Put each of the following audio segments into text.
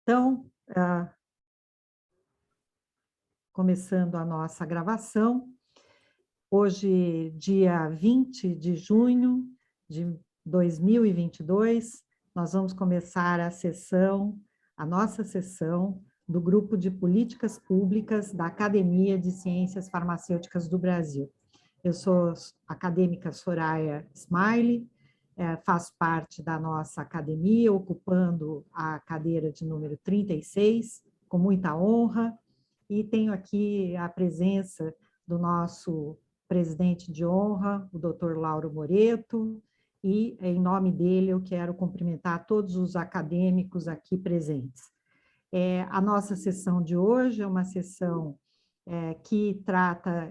Então, começando a nossa gravação, hoje, dia 20 de junho de 2022, nós vamos começar a nossa sessão do Grupo de Políticas Públicas da Academia de Ciências Farmacêuticas do Brasil. Eu sou a acadêmica Soraya Smiley, faço parte da nossa academia, ocupando a cadeira de número 36, com muita honra, e tenho aqui a presença do nosso presidente de honra, o Dr. Lauro Moreto, e em nome dele eu quero cumprimentar todos os acadêmicos aqui presentes. A nossa sessão de hoje é uma sessão que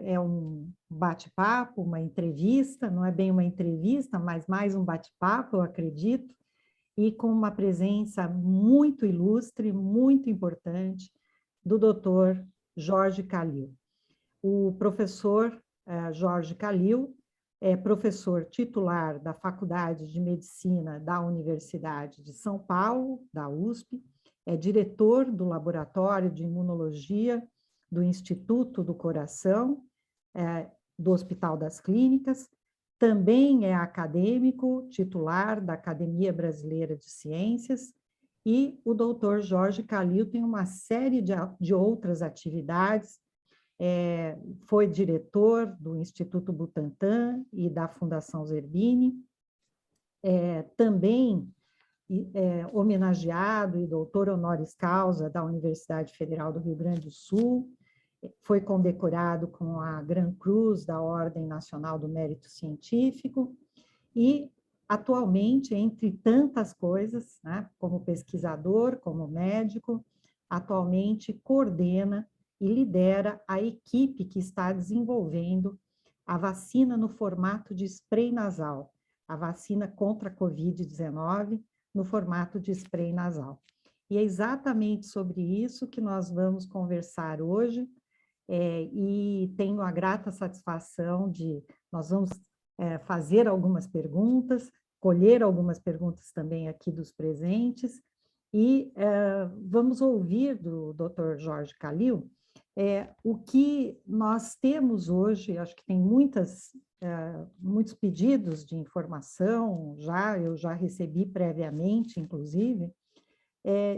é um bate-papo, uma entrevista, não é bem uma entrevista, mas mais um bate-papo, eu acredito, e com uma presença muito ilustre, muito importante, do Dr. Jorge Calil. O professor Jorge Calil é professor titular da Faculdade de Medicina da Universidade de São Paulo, da USP, é diretor do Laboratório de Imunologia do Instituto do Coração, do Hospital das Clínicas, também é acadêmico titular da Academia Brasileira de Ciências, e o doutor Jorge Calil tem uma série de outras atividades, foi diretor do Instituto Butantan e da Fundação Zerbini, também homenageado e doutor honoris causa da Universidade Federal do Rio Grande do Sul, foi condecorado com a Gran Cruz da Ordem Nacional do Mérito Científico e, atualmente, entre tantas coisas, né, como pesquisador, como médico, atualmente coordena e lidera a equipe que está desenvolvendo a vacina no formato de spray nasal, a vacina contra a Covid-19 no formato de spray nasal. E é exatamente sobre isso que nós vamos conversar hoje, e tenho a grata satisfação nós vamos fazer algumas perguntas, colher algumas perguntas também aqui dos presentes, e vamos ouvir do Dr. Jorge Calil o que nós temos hoje. Acho que tem muitos pedidos de informação, eu já recebi previamente, inclusive,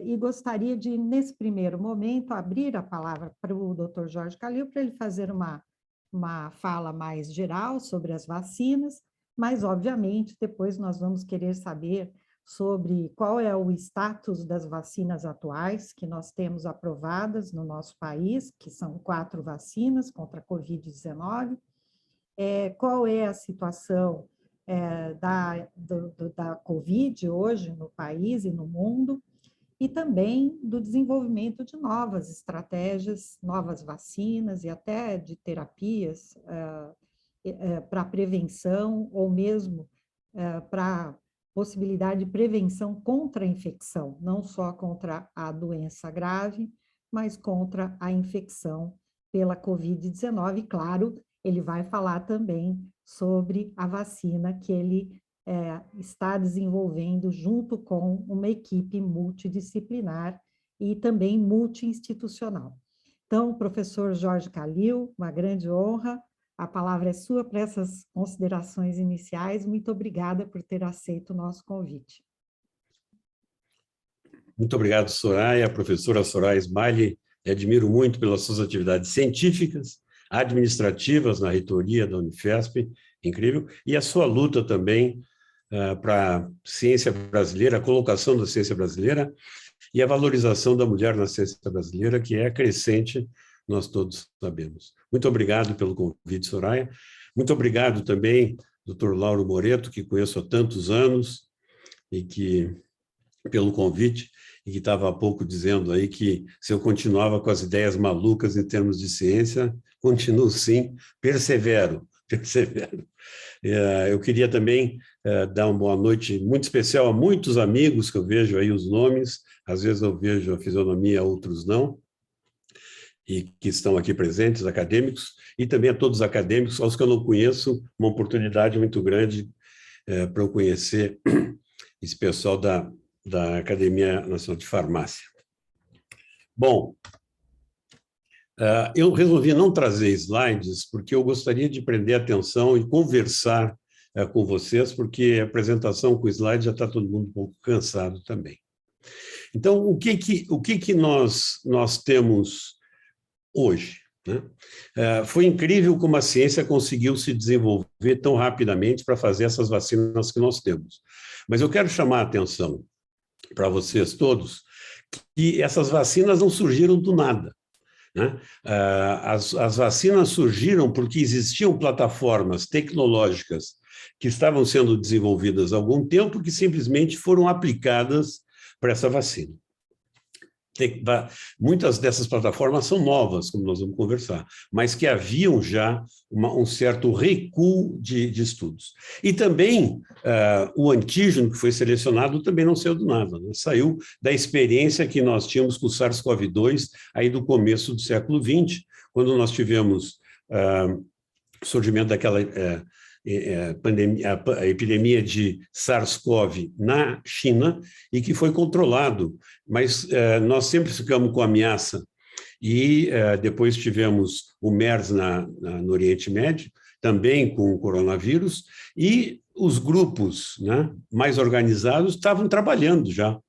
e gostaria de, nesse primeiro momento, abrir a palavra para o Dr. Jorge Calil, para ele fazer uma fala mais geral sobre as vacinas, mas, obviamente, depois nós vamos querer saber sobre qual é o status das vacinas atuais que nós temos aprovadas no nosso país, que são 4 vacinas contra a Covid-19, qual é a situação da Covid hoje no país e no mundo, e também do desenvolvimento de novas estratégias, novas vacinas e até de terapias para prevenção ou mesmo para possibilidade de prevenção contra a infecção, não só contra a doença grave, mas contra a infecção pela Covid-19. Claro, ele vai falar também sobre a vacina que ele está desenvolvendo junto com uma equipe multidisciplinar e também multi-institucional. Então, professor Jorge Calil, uma grande honra, a palavra é sua para essas considerações iniciais. Muito obrigada por ter aceito o nosso convite. Muito obrigado, Soraya, professora Soraya Smiley. Admiro muito pelas suas atividades científicas, administrativas na reitoria da Unifesp, incrível, e a sua luta também para a ciência brasileira, a colocação da ciência brasileira e a valorização da mulher na ciência brasileira, que é crescente, nós todos sabemos. Muito obrigado pelo convite, Soraya. Muito obrigado também, Dr. Lauro Moreto, que conheço há tantos anos, e que, pelo convite, e que estava há pouco dizendo aí que se eu continuava com as ideias malucas em termos de ciência, continuo sim, persevero. Eu queria também dar uma boa noite muito especial a muitos amigos que eu vejo aí os nomes, às vezes eu vejo a fisionomia, outros não, e que estão aqui presentes, acadêmicos, e também a todos os acadêmicos, aos que eu não conheço, uma oportunidade muito grande para eu conhecer esse pessoal da Academia Nacional de Farmácia. Bom, eu resolvi não trazer slides, porque eu gostaria de prender atenção e conversar com vocês, porque a apresentação com slides já está todo mundo um pouco cansado também. Então, o que nós temos hoje, né? Foi incrível como a ciência conseguiu se desenvolver tão rapidamente para fazer essas vacinas que nós temos. Mas eu quero chamar a atenção para vocês todos que essas vacinas não surgiram do nada, né? As vacinas surgiram porque existiam plataformas tecnológicas que estavam sendo desenvolvidas há algum tempo que simplesmente foram aplicadas para essa vacina. Muitas dessas plataformas são novas, como nós vamos conversar, mas que haviam já um certo recuo de estudos. E também o antígeno que foi selecionado também não saiu do nada, né? Saiu da experiência que nós tínhamos com o SARS-CoV-2 aí do começo do século XX, quando nós tivemos o surgimento daquela a epidemia de SARS-CoV na China e que foi controlado, mas nós sempre ficamos com ameaça e depois tivemos o MERS no Oriente Médio, também com o coronavírus, e os grupos, né, mais organizados estavam trabalhando já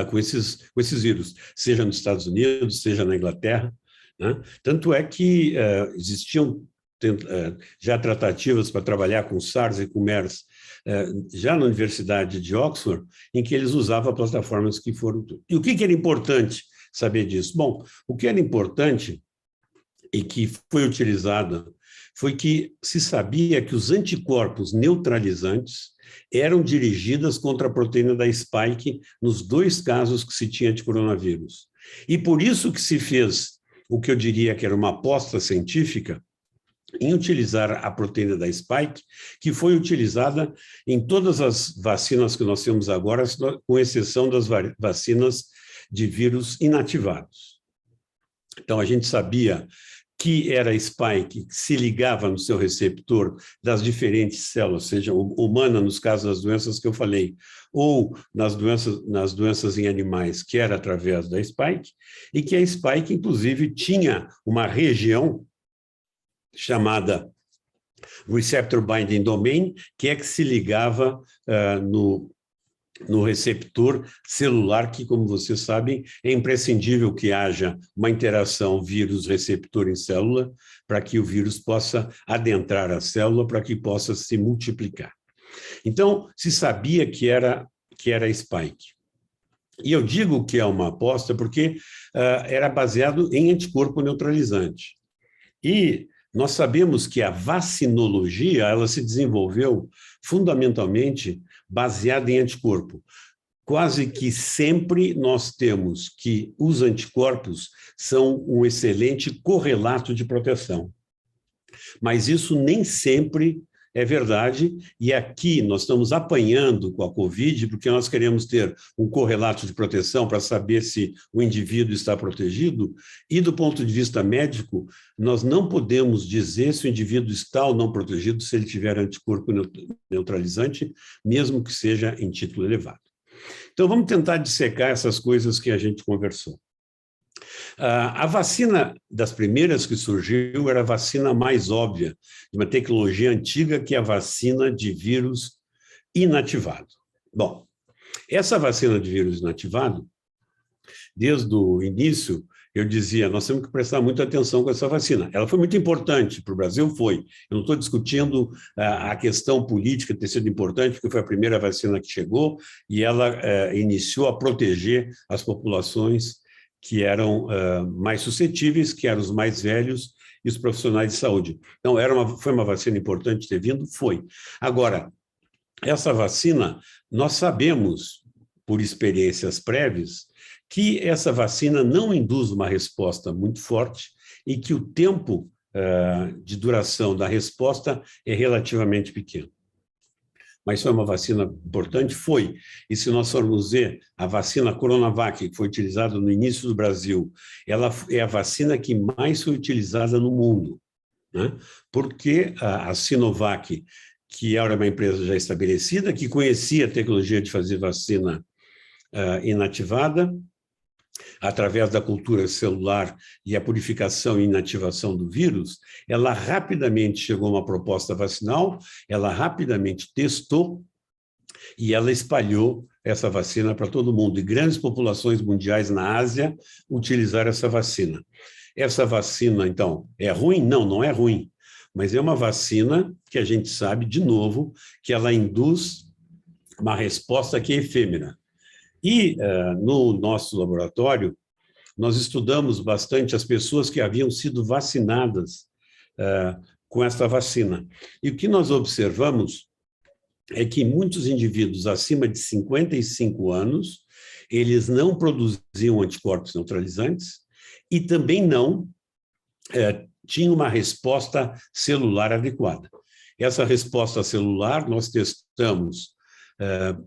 com esses vírus, seja nos Estados Unidos, seja na Inglaterra, né? Tanto é que existiam já tratativas para trabalhar com SARS e com MERS já na Universidade de Oxford, em que eles usavam plataformas que foram... E o que era importante saber disso? Bom, o que era importante e que foi utilizado foi que se sabia que os anticorpos neutralizantes eram dirigidos contra a proteína da spike nos 2 casos que se tinha de coronavírus. E por isso que se fez o que eu diria que era uma aposta científica em utilizar a proteína da spike, que foi utilizada em todas as vacinas que nós temos agora, com exceção das vacinas de vírus inativados. Então, a gente sabia que era a spike que se ligava no seu receptor das diferentes células, seja humana, nos casos das doenças que eu falei, ou nas doenças em animais, que era através da spike, e que a spike, inclusive, tinha uma região chamada Receptor Binding Domain, que é que se ligava no receptor celular, que, como vocês sabem, é imprescindível que haja uma interação vírus-receptor em célula para que o vírus possa adentrar a célula, para que possa se multiplicar. Então, se sabia que era spike. E eu digo que é uma aposta porque era baseado em anticorpo neutralizante. E nós sabemos que a vacinologia, ela se desenvolveu fundamentalmente baseada em anticorpo. Quase que sempre nós temos que os anticorpos são um excelente correlato de proteção. Mas isso nem sempre é verdade, e aqui nós estamos apanhando com a Covid, porque nós queremos ter um correlato de proteção para saber se o indivíduo está protegido, e do ponto de vista médico, nós não podemos dizer se o indivíduo está ou não protegido se ele tiver anticorpo neutralizante, mesmo que seja em título elevado. Então, vamos tentar dissecar essas coisas que a gente conversou. A vacina das primeiras que surgiu era a vacina mais óbvia, de uma tecnologia antiga, que é a vacina de vírus inativado. Bom, essa vacina de vírus inativado, desde o início, eu dizia, nós temos que prestar muita atenção com essa vacina. Ela foi muito importante para o Brasil, foi. Eu não estou discutindo a questão política de ter sido importante, porque foi a primeira vacina que chegou e ela iniciou a proteger as populações que eram mais suscetíveis, que eram os mais velhos e os profissionais de saúde. Então, foi uma vacina importante ter vindo? Foi. Agora, essa vacina, nós sabemos, por experiências prévias, que essa vacina não induz uma resposta muito forte e que o tempo de duração da resposta é relativamente pequeno. Mas foi uma vacina importante? Foi. E se nós formos ver, a vacina Coronavac, que foi utilizada no início do Brasil, ela é a vacina que mais foi utilizada no mundo, né? Porque a Sinovac, que era uma empresa já estabelecida, que conhecia a tecnologia de fazer vacina inativada, através da cultura celular e a purificação e inativação do vírus, ela rapidamente chegou a uma proposta vacinal, ela rapidamente testou e ela espalhou essa vacina para todo mundo. E grandes populações mundiais na Ásia utilizaram essa vacina. Essa vacina, então, é ruim? Não, não é ruim. Mas é uma vacina que a gente sabe, de novo, que ela induz uma resposta que é efêmera. E no nosso laboratório, nós estudamos bastante as pessoas que haviam sido vacinadas com essa vacina. E o que nós observamos é que muitos indivíduos acima de 55 anos, eles não produziam anticorpos neutralizantes e também não tinham uma resposta celular adequada. Essa resposta celular nós testamos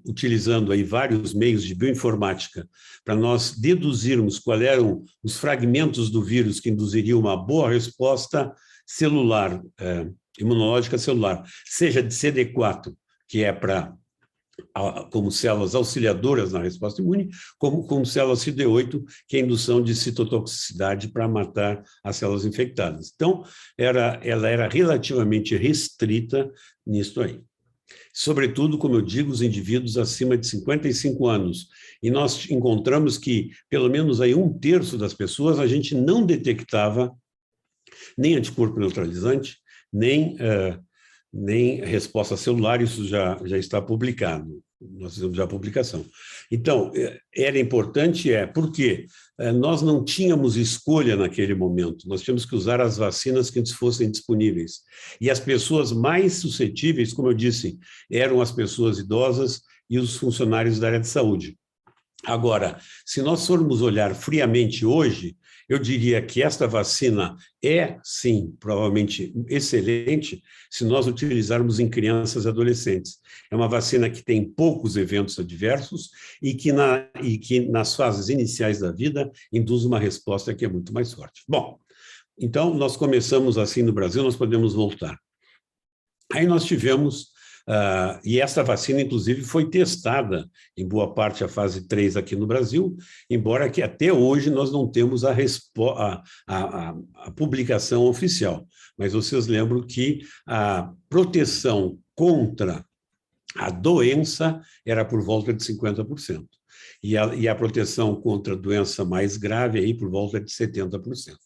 utilizando aí vários meios de bioinformática para nós deduzirmos quais eram os fragmentos do vírus que induziriam uma boa resposta celular, imunológica celular, seja de CD4, que é como células auxiliadoras na resposta imune, como células CD8, que é a indução de citotoxicidade para matar as células infectadas. Então, ela era relativamente restrita nisso aí. Sobretudo, como eu digo, os indivíduos acima de 55 anos. E nós encontramos que, pelo menos aí 1/3 das pessoas, a gente não detectava nem anticorpo neutralizante, nem resposta celular, isso já está publicado. Nós fizemos já a publicação. Então, era importante, porque nós não tínhamos escolha naquele momento, nós tínhamos que usar as vacinas que fossem disponíveis. E as pessoas mais suscetíveis, como eu disse, eram as pessoas idosas e os funcionários da área de saúde. Agora, se nós formos olhar friamente hoje, eu diria que esta vacina é, sim, provavelmente excelente se nós utilizarmos em crianças e adolescentes. É uma vacina que tem poucos eventos adversos e que nas fases iniciais da vida induz uma resposta que é muito mais forte. Bom, então nós começamos assim no Brasil, nós podemos voltar. Aí nós tivemos... e essa vacina, inclusive, foi testada em boa parte a fase 3 aqui no Brasil, embora que até hoje nós não temos a publicação oficial. Mas vocês lembram que a proteção contra a doença era por volta de 50%. E a proteção contra a doença mais grave aí por volta de 70%.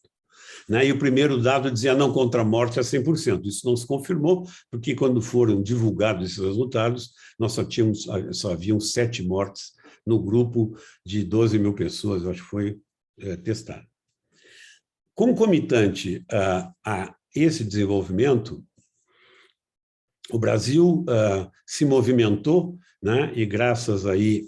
Né? E o primeiro dado dizia não contra a morte a 100%. Isso não se confirmou, porque quando foram divulgados esses resultados, nós só haviam 7 mortes no grupo de 12 mil pessoas, eu acho que foi testado. Concomitante a esse desenvolvimento, o Brasil se movimentou, né? E graças aí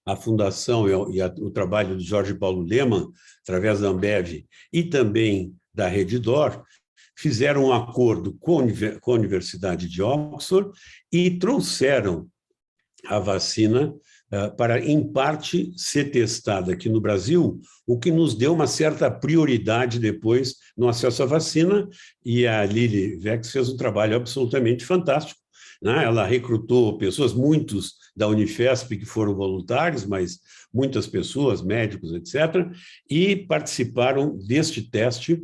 a fundação e o trabalho do Jorge Paulo Lemann, através da Ambev e também da Redditor, fizeram um acordo com a Universidade de Oxford e trouxeram a vacina para, em parte, ser testada aqui no Brasil, o que nos deu uma certa prioridade depois no acesso à vacina, e a Lili Vex fez um trabalho absolutamente fantástico. Ela recrutou pessoas, muitos da Unifesp que foram voluntários, mas muitas pessoas, médicos, etc., e participaram deste teste,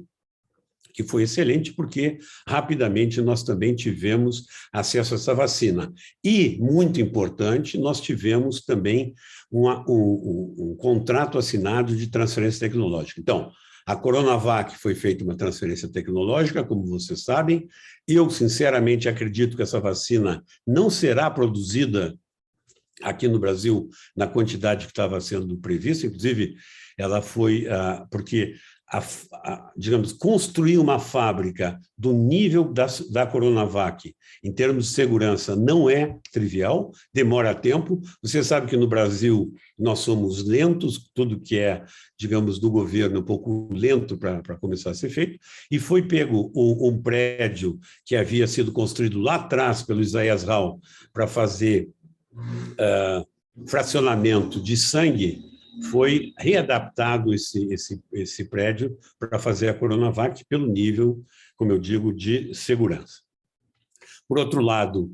que foi excelente, porque rapidamente nós também tivemos acesso a essa vacina. E, muito importante, nós tivemos também um contrato assinado de transferência tecnológica. Então, a Coronavac foi feita uma transferência tecnológica, como vocês sabem. Eu, sinceramente, acredito que essa vacina não será produzida aqui no Brasil na quantidade que estava sendo prevista. Inclusive, ela foi... porque, digamos, construir uma fábrica do nível da Coronavac, em termos de segurança, não é trivial, demora tempo. Você sabe que no Brasil nós somos lentos, tudo que é, digamos, do governo, um pouco lento para começar a ser feito, e foi pego um prédio que havia sido construído lá atrás pelo Isaias Hall para fazer fracionamento de sangue. Foi readaptado esse prédio para fazer a Coronavac pelo nível, como eu digo, de segurança. Por outro lado,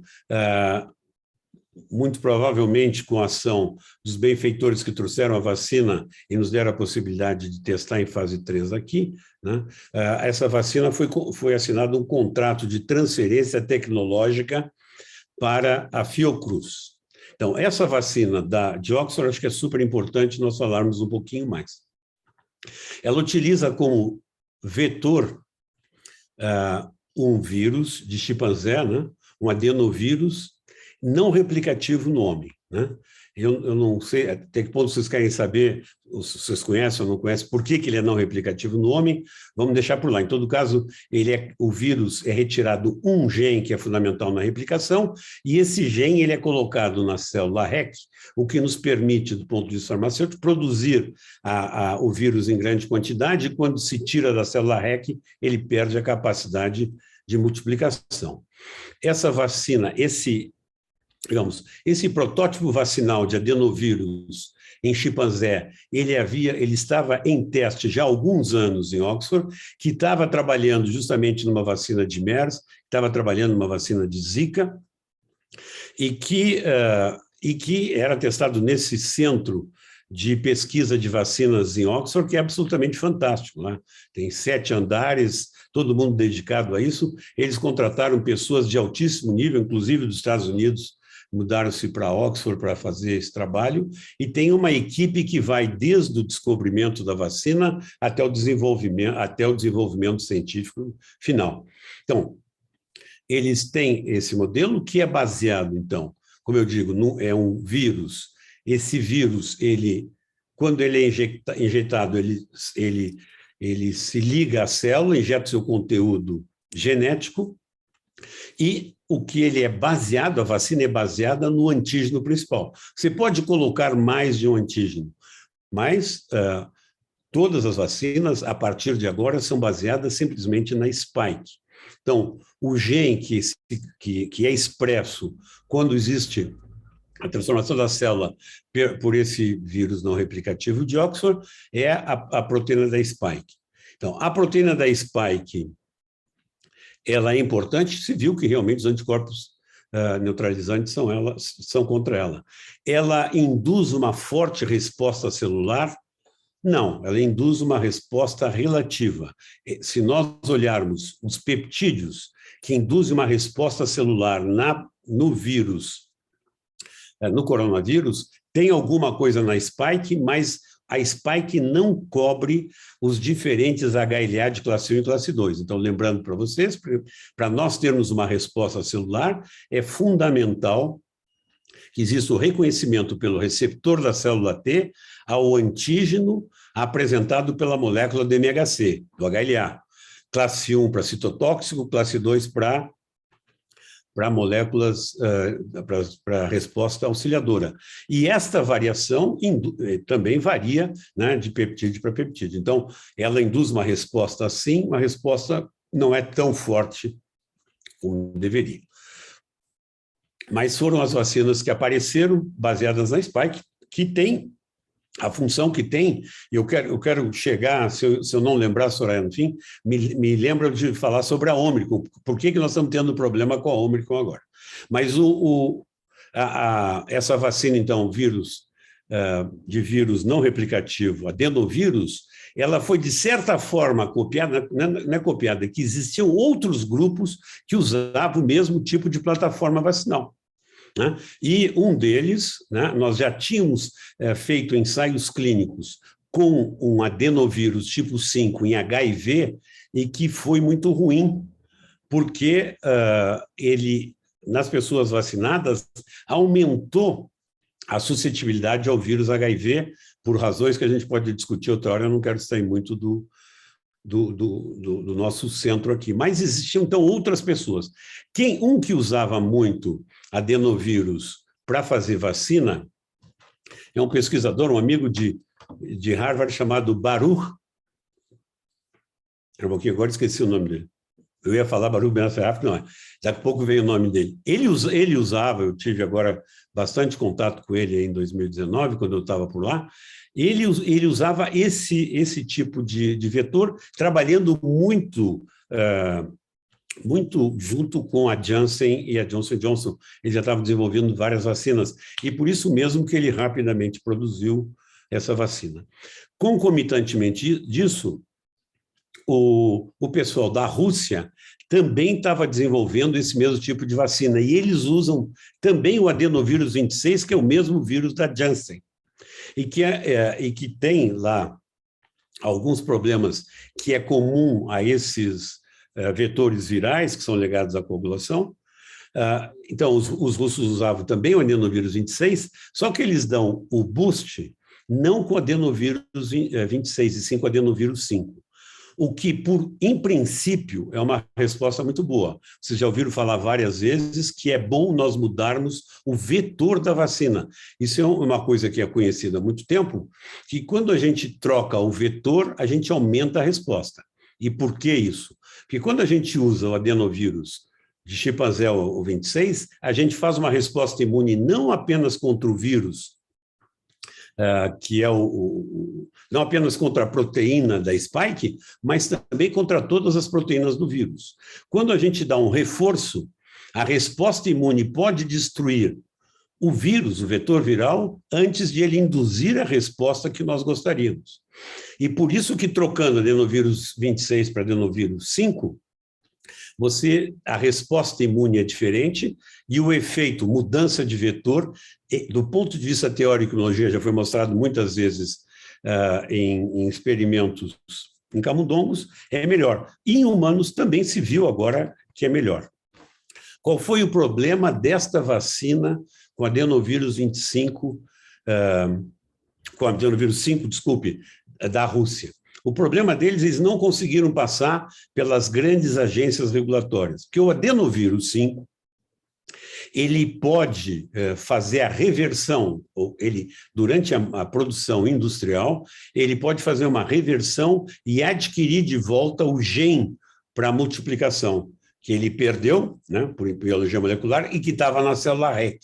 muito provavelmente com a ação dos benfeitores que trouxeram a vacina e nos deram a possibilidade de testar em fase 3 aqui, né? Essa vacina foi assinado um contrato de transferência tecnológica para a Fiocruz. Então, essa vacina de Oxford, acho que é super importante nós falarmos um pouquinho mais. Ela utiliza como vetor um vírus de chimpanzé, né? Um adenovírus não replicativo no homem, né? Eu não sei até que ponto vocês querem saber, se vocês conhecem ou não conhecem, por que ele é não replicativo no homem, vamos deixar por lá. Em todo caso, o vírus é retirado um gene que é fundamental na replicação, e esse gene ele é colocado na célula REC, o que nos permite, do ponto de vista farmacêutico, produzir o vírus em grande quantidade, e quando se tira da célula REC, ele perde a capacidade de multiplicação. Essa vacina, esse protótipo vacinal de adenovírus em chimpanzé, ele estava em teste já há alguns anos em Oxford, que estava trabalhando justamente numa vacina de MERS, estava trabalhando numa vacina de Zika, e que era testado nesse centro de pesquisa de vacinas em Oxford, que é absolutamente fantástico, né? Tem 7 andares, todo mundo dedicado a isso. Eles contrataram pessoas de altíssimo nível, inclusive dos Estados Unidos, mudaram-se para Oxford para fazer esse trabalho, e tem uma equipe que vai desde o descobrimento da vacina até o desenvolvimento científico final. Então, eles têm esse modelo que é baseado, então, como eu digo, é um vírus. Esse vírus, quando ele é injetado, ele se liga à célula, injeta seu conteúdo genético, e o que ele é baseado, a vacina é baseada no antígeno principal. Você pode colocar mais de um antígeno, mas todas as vacinas, a partir de agora, são baseadas simplesmente na spike. Então, o gene que é expresso quando existe a transformação da célula por esse vírus não replicativo de Oxford é a proteína da spike. Então, a proteína da spike, ela é importante, se viu que realmente os anticorpos neutralizantes são contra ela. Ela induz uma forte resposta celular? Não, ela induz uma resposta relativa. Se nós olharmos os peptídeos que induzem uma resposta celular no vírus, no coronavírus, tem alguma coisa na spike, mas a spike não cobre os diferentes HLA de classe 1 e classe 2. Então, lembrando para vocês, para nós termos uma resposta celular, é fundamental que exista o reconhecimento pelo receptor da célula T ao antígeno apresentado pela molécula do MHC, do HLA. Classe 1 para citotóxico, classe 2 para moléculas, para resposta auxiliadora. E esta variação também varia, né, de peptídeo para peptídeo. Então, ela induz uma resposta assim, uma resposta não é tão forte como deveria. Mas foram as vacinas que apareceram, baseadas na spike, que tem a função que tem. Eu quero chegar, se eu não lembrar, Soraya, no fim, me lembra de falar sobre a Ômicron. Por que nós estamos tendo problema com a Ômicron agora? Mas essa vacina, então, de vírus não replicativo, adenovírus, ela foi, de certa forma, copiada, não é copiada, que existiam outros grupos que usavam o mesmo tipo de plataforma vacinal, né? E um deles, né, nós já tínhamos feito ensaios clínicos com um adenovírus tipo 5 em HIV, e que foi muito ruim, porque ele, nas pessoas vacinadas, aumentou a suscetibilidade ao vírus HIV, por razões que a gente pode discutir outra hora. Eu não quero sair muito do nosso centro aqui. Mas existiam, então, outras pessoas. Um que usava muito adenovírus para fazer vacina é um pesquisador, um amigo de Harvard, chamado Baruch. Um pouquinho, agora esqueci o nome dele. Eu ia falar Baruch Ben Asseraf, não é. Daqui a pouco veio o nome dele. Ele usava, eu tive agora bastante contato com ele em 2019, quando eu estava por lá. Ele usava esse tipo de vetor, trabalhando muito muito junto com a Janssen e a Johnson & Johnson. Ele já estava desenvolvendo várias vacinas, e por isso mesmo que ele rapidamente produziu essa vacina. Concomitantemente disso, o pessoal da Rússia também estava desenvolvendo esse mesmo tipo de vacina, e eles usam também o adenovírus 26, que é o mesmo vírus da Janssen, e que tem lá alguns problemas que é comum a esses vetores virais que são ligados à coagulação. Então, os russos usavam também o adenovírus 26, só que eles dão o boost não com o adenovírus 26, e sim com o adenovírus 5. O que, em princípio, é uma resposta muito boa. Vocês já ouviram falar várias vezes que é bom nós mudarmos o vetor da vacina. Isso é uma coisa que é conhecida há muito tempo, que quando a gente troca o vetor, a gente aumenta a resposta. E por que isso? Porque quando a gente usa o adenovírus de chimpanzé, o 26, a gente faz uma resposta imune não apenas contra o vírus, que é não apenas contra a proteína da spike, mas também contra todas as proteínas do vírus. Quando a gente dá um reforço, a resposta imune pode destruir o vírus, o vetor viral, antes de ele induzir a resposta que nós gostaríamos. E por isso que trocando adenovírus 26 para adenovírus 5, a resposta imune é diferente e o efeito mudança de vetor, do ponto de vista teórico, já foi mostrado muitas vezes em experimentos em camundongos, é melhor. E em humanos também se viu agora que é melhor. Qual foi o problema desta vacina com adenovírus 25, com adenovírus 5, desculpe, da Rússia? O problema deles, eles não conseguiram passar pelas grandes agências regulatórias, porque o adenovírus 5, ele pode fazer a reversão, ou durante a produção industrial, ele pode fazer uma reversão e adquirir de volta o gene para multiplicação, que ele perdeu, né, por biologia molecular, e que estava na célula REC.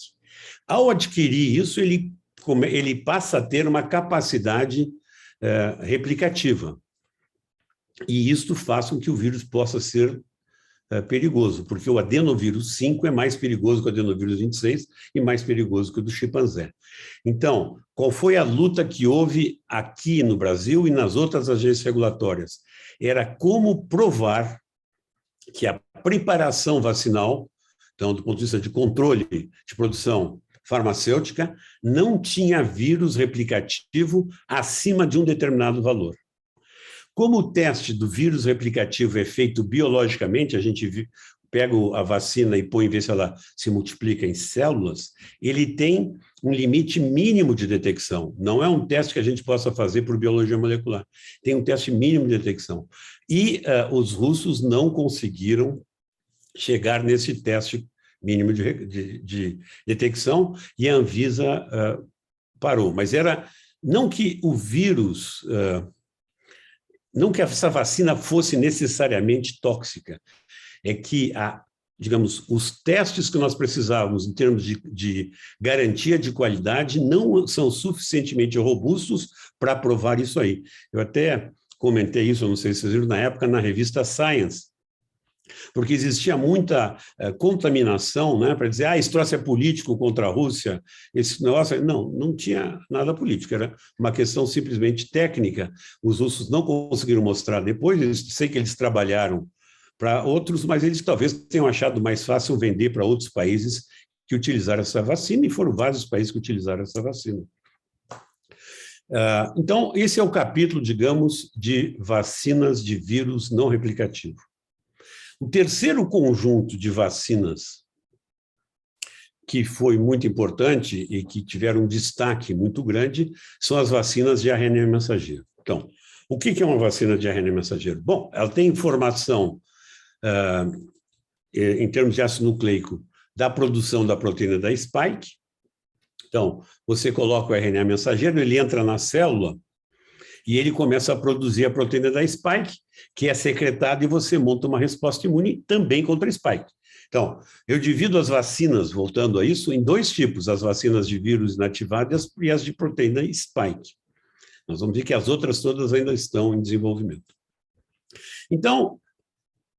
Ao adquirir isso, ele passa a ter uma capacidade replicativa. E isto faz com que o vírus possa ser perigoso, porque o adenovírus 5 é mais perigoso que o adenovírus 26 e mais perigoso que o do chimpanzé. Então, qual foi a luta que houve aqui no Brasil e nas outras agências regulatórias? Era como provar que a preparação vacinal, então, do ponto de vista de controle de produção farmacêutica, não tinha vírus replicativo acima de um determinado valor. Como o teste do vírus replicativo é feito biologicamente, a gente pega a vacina e põe, vê se ela se multiplica em células, ele tem um limite mínimo de detecção. Não é um teste que a gente possa fazer por biologia molecular. Tem um teste mínimo de detecção. E os russos não conseguiram chegar nesse teste mínimo de detecção, e a Anvisa parou. Mas era não que o vírus, não que essa vacina fosse necessariamente tóxica, é que, digamos, os testes que nós precisávamos em termos de garantia de qualidade não são suficientemente robustos para provar isso aí. Eu até comentei isso, não sei se vocês viram, na época, na revista Science, porque existia muita contaminação, né, para dizer, esse troço é político contra a Rússia, esse negócio... Não tinha nada político, era uma questão simplesmente técnica. Os russos não conseguiram mostrar depois, eu sei que eles trabalharam para outros, mas eles talvez tenham achado mais fácil vender para outros países que utilizaram essa vacina, e foram vários países que utilizaram essa vacina. Então, esse é o capítulo, digamos, de vacinas de vírus não replicativo. O terceiro conjunto de vacinas que foi muito importante e que tiveram um destaque muito grande são as vacinas de RNA mensageiro. Então, o que é uma vacina de RNA mensageiro? Bom, ela tem informação em termos de ácido nucleico da produção da proteína da spike. Então, você coloca o RNA mensageiro, ele entra na célula e ele começa a produzir a proteína da spike, que é secretada, e você monta uma resposta imune também contra a spike. Então, eu divido as vacinas, voltando a isso, em dois tipos, as vacinas de vírus inativadas e as de proteína spike. Nós vamos ver que as outras todas ainda estão em desenvolvimento. Então,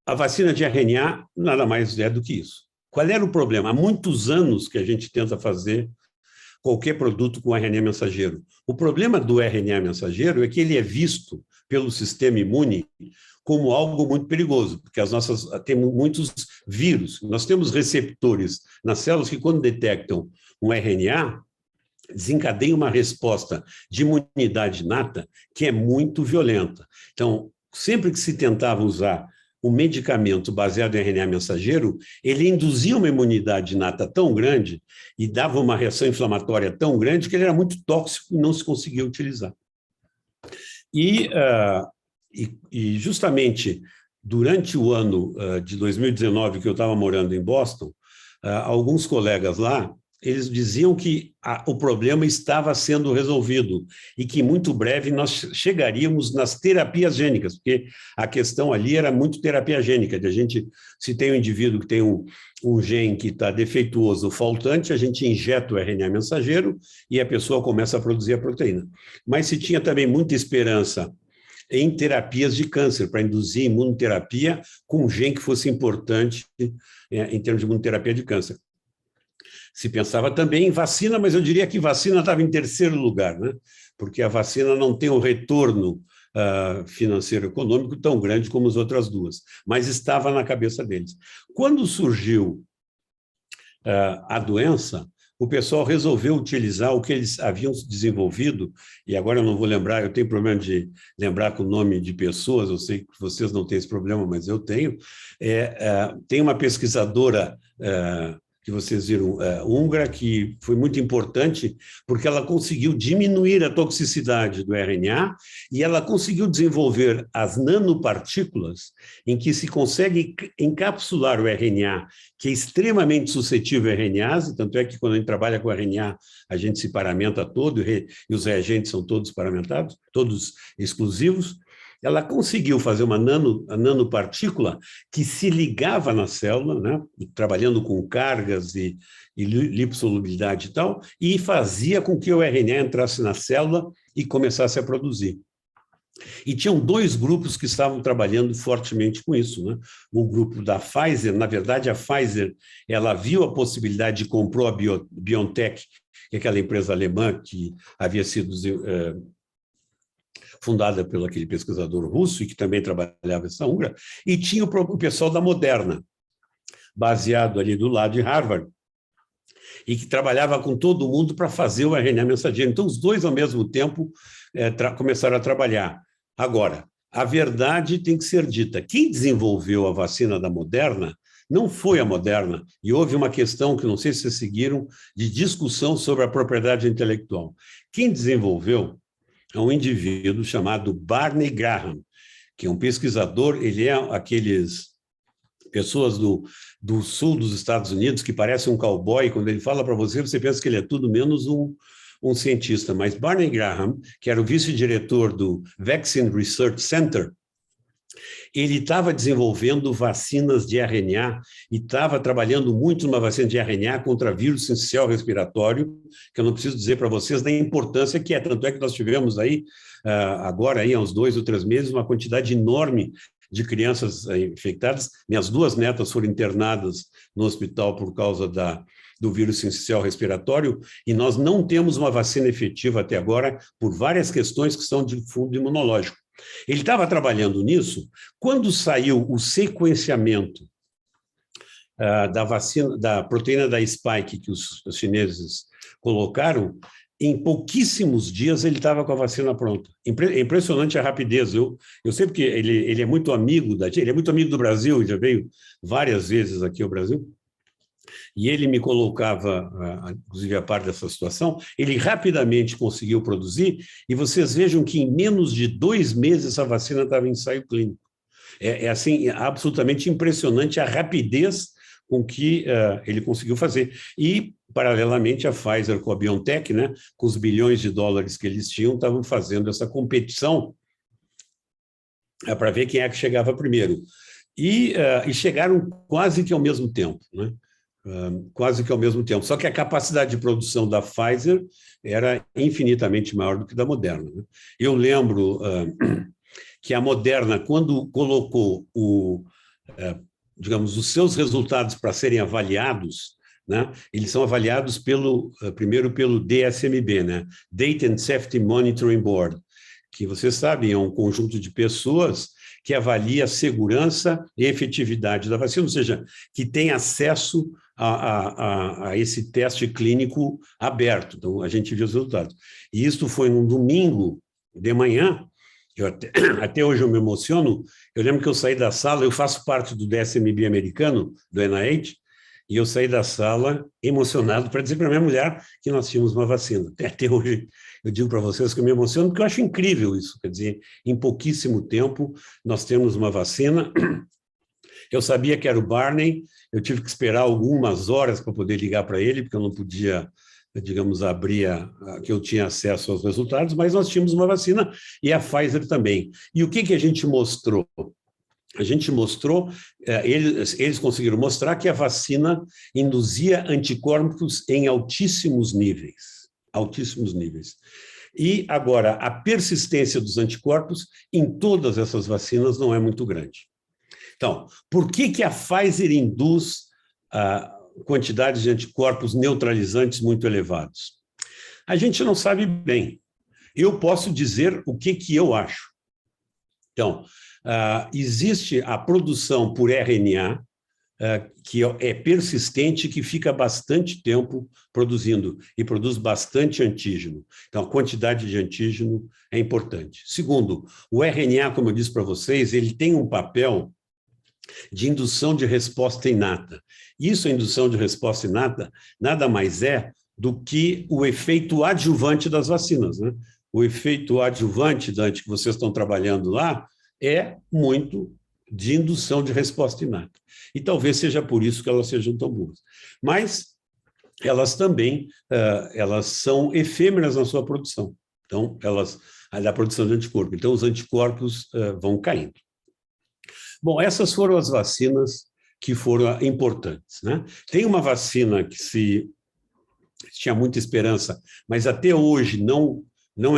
a vacina de RNA nada mais é do que isso. Qual era o problema? Há muitos anos que a gente tenta fazer qualquer produto com RNA mensageiro. O problema do RNA mensageiro é que ele é visto pelo sistema imune como algo muito perigoso, porque temos muitos vírus. Nós temos receptores nas células que, quando detectam um RNA, desencadeiam uma resposta de imunidade inata que é muito violenta. Então, sempre que se tentava usar um medicamento baseado em RNA mensageiro, ele induzia uma imunidade inata tão grande e dava uma reação inflamatória tão grande que ele era muito tóxico e não se conseguia utilizar. E justamente durante o ano de 2019, que eu estava morando em Boston, alguns colegas lá, eles diziam que o problema estava sendo resolvido e que muito breve nós chegaríamos nas terapias gênicas, porque a questão ali era muito terapia gênica, se tem um indivíduo que tem um gene que está defeituoso ou faltante, a gente injeta o RNA mensageiro e a pessoa começa a produzir a proteína. Mas se tinha também muita esperança em terapias de câncer, para induzir imunoterapia com um gene que fosse importante em termos de imunoterapia de câncer. Se pensava também em vacina, mas eu diria que vacina estava em terceiro lugar, né? Porque a vacina não tem um retorno financeiro econômico tão grande como as outras duas, mas estava na cabeça deles. Quando surgiu a doença, o pessoal resolveu utilizar o que eles haviam desenvolvido, e agora eu não vou lembrar, eu tenho problema de lembrar com o nome de pessoas, eu sei que vocês não têm esse problema, mas eu tenho. Tem uma pesquisadora que vocês viram, húngara, que foi muito importante, porque ela conseguiu diminuir a toxicidade do RNA e ela conseguiu desenvolver as nanopartículas em que se consegue encapsular o RNA, que é extremamente suscetível a RNase, tanto é que quando a gente trabalha com RNA, a gente se paramenta todo, e os reagentes são todos paramentados, todos exclusivos. Ela conseguiu fazer uma nanopartícula que se ligava na célula, né, trabalhando com cargas e lipossolubilidade e tal, e fazia com que o RNA entrasse na célula e começasse a produzir. E tinham dois grupos que estavam trabalhando fortemente com isso, né? O grupo da Pfizer, na verdade, a Pfizer, ela viu a possibilidade de comprou a BioNTech, que é aquela empresa alemã que havia sido fundada pelo aquele pesquisador russo e que também trabalhava essa húngara, e tinha o pessoal da Moderna, baseado ali do lado de Harvard, e que trabalhava com todo mundo para fazer o RNA mensageiro. Então, os dois, ao mesmo tempo, começaram a trabalhar. Agora, a verdade tem que ser dita. Quem desenvolveu a vacina da Moderna não foi a Moderna, e houve uma questão que não sei se vocês seguiram, de discussão sobre a propriedade intelectual. Quem desenvolveu é um indivíduo chamado Barney Graham, que é um pesquisador, ele é aqueles pessoas do sul dos Estados Unidos que parece um cowboy, quando ele fala para você, você pensa que ele é tudo menos um cientista, mas Barney Graham, que era o vice-diretor do Vaccine Research Center, ele estava desenvolvendo vacinas de RNA e estava trabalhando muito numa vacina de RNA contra vírus sincicial respiratório, que eu não preciso dizer para vocês da importância que é. Tanto é que nós tivemos aí, agora, aí, há uns 2 ou 3 meses, uma quantidade enorme de crianças infectadas. Minhas 2 netas foram internadas no hospital por causa do vírus sincicial respiratório, e nós não temos uma vacina efetiva até agora, por várias questões que são de fundo imunológico. Ele estava trabalhando nisso quando saiu o sequenciamento da vacina, da proteína da Spike que os chineses colocaram. Em pouquíssimos dias ele estava com a vacina pronta. É impressionante a rapidez. Eu sei porque ele é muito amigo ele é muito amigo do Brasil, já veio várias vezes aqui ao Brasil. E ele me colocava, inclusive, a par dessa situação. Ele rapidamente conseguiu produzir, e vocês vejam que em menos de 2 meses a vacina estava em ensaio clínico. Assim, absolutamente impressionante a rapidez com que ele conseguiu fazer. E, paralelamente, a Pfizer com a BioNTech, né, com os bilhões de dólares que eles tinham, estavam fazendo essa competição para ver quem é que chegava primeiro. E chegaram quase que ao mesmo tempo, né? Quase que ao mesmo tempo, só que a capacidade de produção da Pfizer era infinitamente maior do que da Moderna, né? Eu lembro que a Moderna, quando colocou digamos, os seus resultados para serem avaliados, né, eles são avaliados primeiro pelo DSMB, né, Data and Safety Monitoring Board, que vocês sabem, é um conjunto de pessoas que avalia a segurança e efetividade da vacina, ou seja, que tem acesso a esse teste clínico aberto. Então, a gente viu os resultados. E isso foi num domingo de manhã. Até hoje eu me emociono. Eu lembro que eu saí da sala, eu faço parte do DSMB americano, do NIH, e eu saí da sala emocionado para dizer para minha mulher que nós tínhamos uma vacina. Até hoje eu digo para vocês que eu me emociono, porque eu acho incrível isso. Quer dizer, em pouquíssimo tempo nós temos uma vacina. Eu sabia que era o Barney, eu tive que esperar algumas horas para poder ligar para ele, porque eu não podia, digamos, abrir que eu tinha acesso aos resultados, mas nós tínhamos uma vacina e a Pfizer também. E o que a gente mostrou? A gente mostrou, eles conseguiram mostrar que a vacina induzia anticorpos em altíssimos níveis. Altíssimos níveis. E agora, a persistência dos anticorpos em todas essas vacinas não é muito grande. Então, por que a Pfizer induz quantidades de anticorpos neutralizantes muito elevados? A gente não sabe bem. Eu posso dizer o que eu acho. Então, existe a produção por RNA, que é persistente, que fica bastante tempo produzindo e produz bastante antígeno. Então, a quantidade de antígeno é importante. Segundo, o RNA, como eu disse para vocês, ele tem um papel de indução de resposta inata. Isso, a indução de resposta inata, nada mais é do que o efeito adjuvante das vacinas, né? O efeito adjuvante, Dante, que vocês estão trabalhando lá, é muito de indução de resposta inata. E talvez seja por isso que elas sejam tão boas. Mas elas também elas são efêmeras na sua produção. Então, da produção de anticorpos. Então, os anticorpos vão caindo. Bom, essas foram as vacinas que foram importantes, né? Tem uma vacina que se tinha muita esperança, mas até hoje não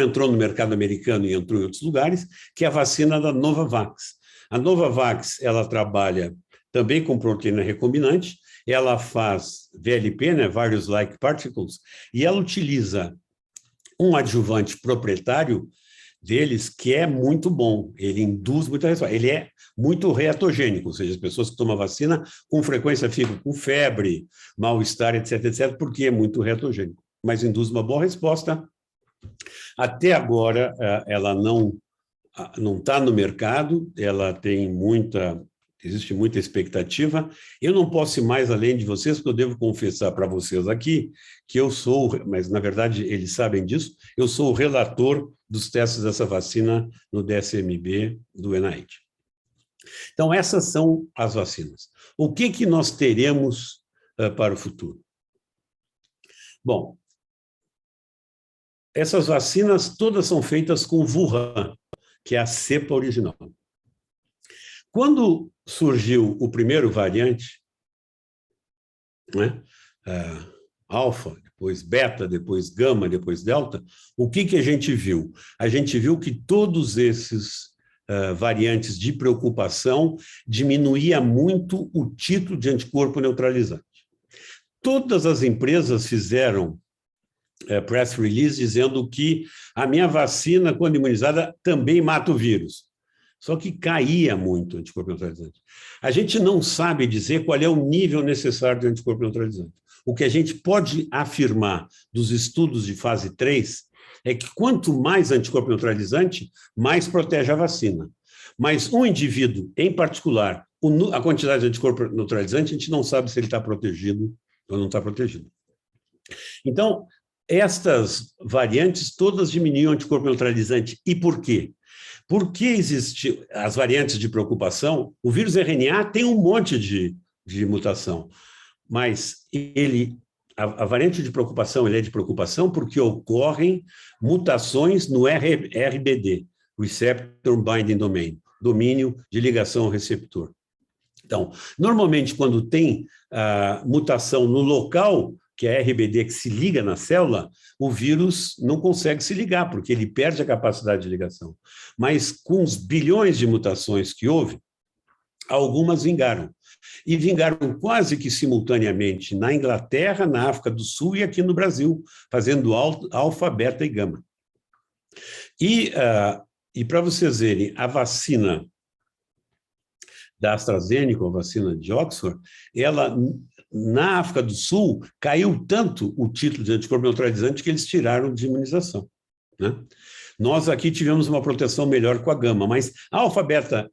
entrou no mercado americano e entrou em outros lugares, que é a vacina da Novavax. A Novavax, ela trabalha também com proteína recombinante, ela faz VLP, né, Virus Like Particles, e ela utiliza um adjuvante proprietário deles que é muito bom, ele induz muita resposta, ele é muito reatogênico, ou seja, as pessoas que tomam vacina com frequência ficam com febre, mal-estar, etc., etc., porque é muito reatogênico, mas induz uma boa resposta. Até agora, ela não está no mercado, ela tem existe muita expectativa. Eu não posso ir mais além de vocês, porque eu devo confessar para vocês aqui que eu sou, mas na verdade eles sabem disso, eu sou o relator dos testes dessa vacina no DSMB do NIH. Então, essas são as vacinas. O que nós teremos para o futuro? Bom, essas vacinas todas são feitas com Wuhan, que é a cepa original. Quando surgiu o primeiro variante, né, alfa, depois beta, depois gama, depois delta, o que a gente viu? A gente viu que todos esses variantes de preocupação diminuía muito o título de anticorpo neutralizante. Todas as empresas fizeram press release dizendo que a minha vacina, quando imunizada, também mata o vírus. Só que caía muito o anticorpo neutralizante. A gente não sabe dizer qual é o nível necessário de anticorpo neutralizante. O que a gente pode afirmar dos estudos de fase 3 é que quanto mais anticorpo neutralizante, mais protege a vacina. Mas um indivíduo, em particular, a quantidade de anticorpo neutralizante, a gente não sabe se ele está protegido ou não está protegido. Então, estas variantes todas diminuem o anticorpo neutralizante. E por quê? Porque existem as variantes de preocupação, o vírus RNA tem um monte de mutação, mas a variante de preocupação ele é de preocupação porque ocorrem mutações no RBD, Receptor Binding Domain, domínio de ligação ao receptor. Então, normalmente, quando tem mutação no local, que é a RBD que se liga na célula, o vírus não consegue se ligar, porque ele perde a capacidade de ligação. Mas com os bilhões de mutações que houve, algumas vingaram. E vingaram quase que simultaneamente na Inglaterra, na África do Sul e aqui no Brasil, fazendo alfa, beta e gama. E para vocês verem, a vacina da AstraZeneca, a vacina de Oxford, ela, na África do Sul, caiu tanto o título de anticorpo neutralizante que eles tiraram de imunização, né? Nós aqui tivemos uma proteção melhor com a gama, mas a alfa, beta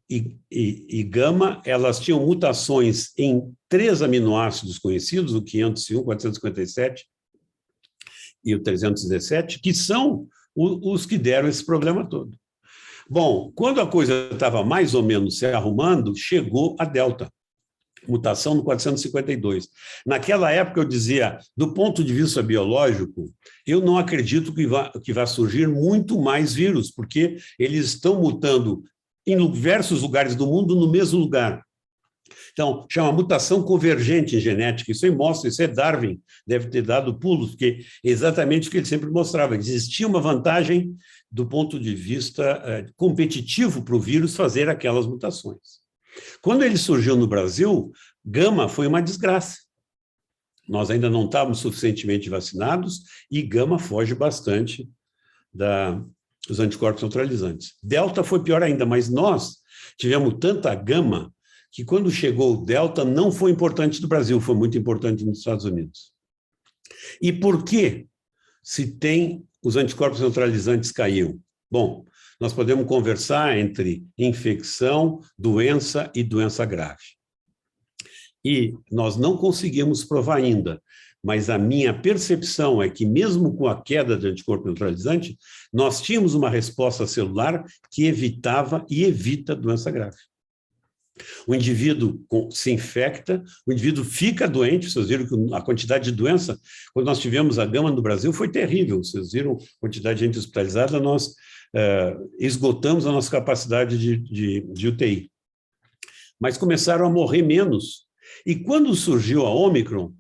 e gama, elas tinham mutações em 3 aminoácidos conhecidos, o 501, o 457 e o 317, que são os que deram esse problema todo. Bom, quando a coisa estava mais ou menos se arrumando, chegou a delta, mutação no 452. Naquela época eu dizia, do ponto de vista biológico, eu não acredito que vá surgir muito mais vírus, porque eles estão mutando em diversos lugares do mundo no mesmo lugar. Então, chama mutação convergente em genética, isso aí mostra, isso é Darwin, deve ter dado pulos, porque é exatamente o que ele sempre mostrava, existia uma vantagem do ponto de vista competitivo para o vírus fazer aquelas mutações. Quando ele surgiu no Brasil, gama foi uma desgraça. Nós ainda não estávamos suficientemente vacinados e gama foge bastante dos anticorpos neutralizantes. Delta foi pior ainda, mas nós tivemos tanta gama que quando chegou o delta não foi importante no Brasil, foi muito importante nos Estados Unidos. E por que se tem os anticorpos neutralizantes caíram? Bom, nós podemos conversar entre infecção, doença e doença grave. E nós não conseguimos provar ainda, mas a minha percepção é que mesmo com a queda de anticorpo neutralizante, nós tínhamos uma resposta celular que evitava e evita doença grave. O indivíduo se infecta, o indivíduo fica doente, vocês viram que a quantidade de doença, quando nós tivemos a gama no Brasil, foi terrível, vocês viram a quantidade de gente hospitalizada, nós esgotamos a nossa capacidade de UTI. Mas começaram a morrer menos. E quando surgiu a Ômicron,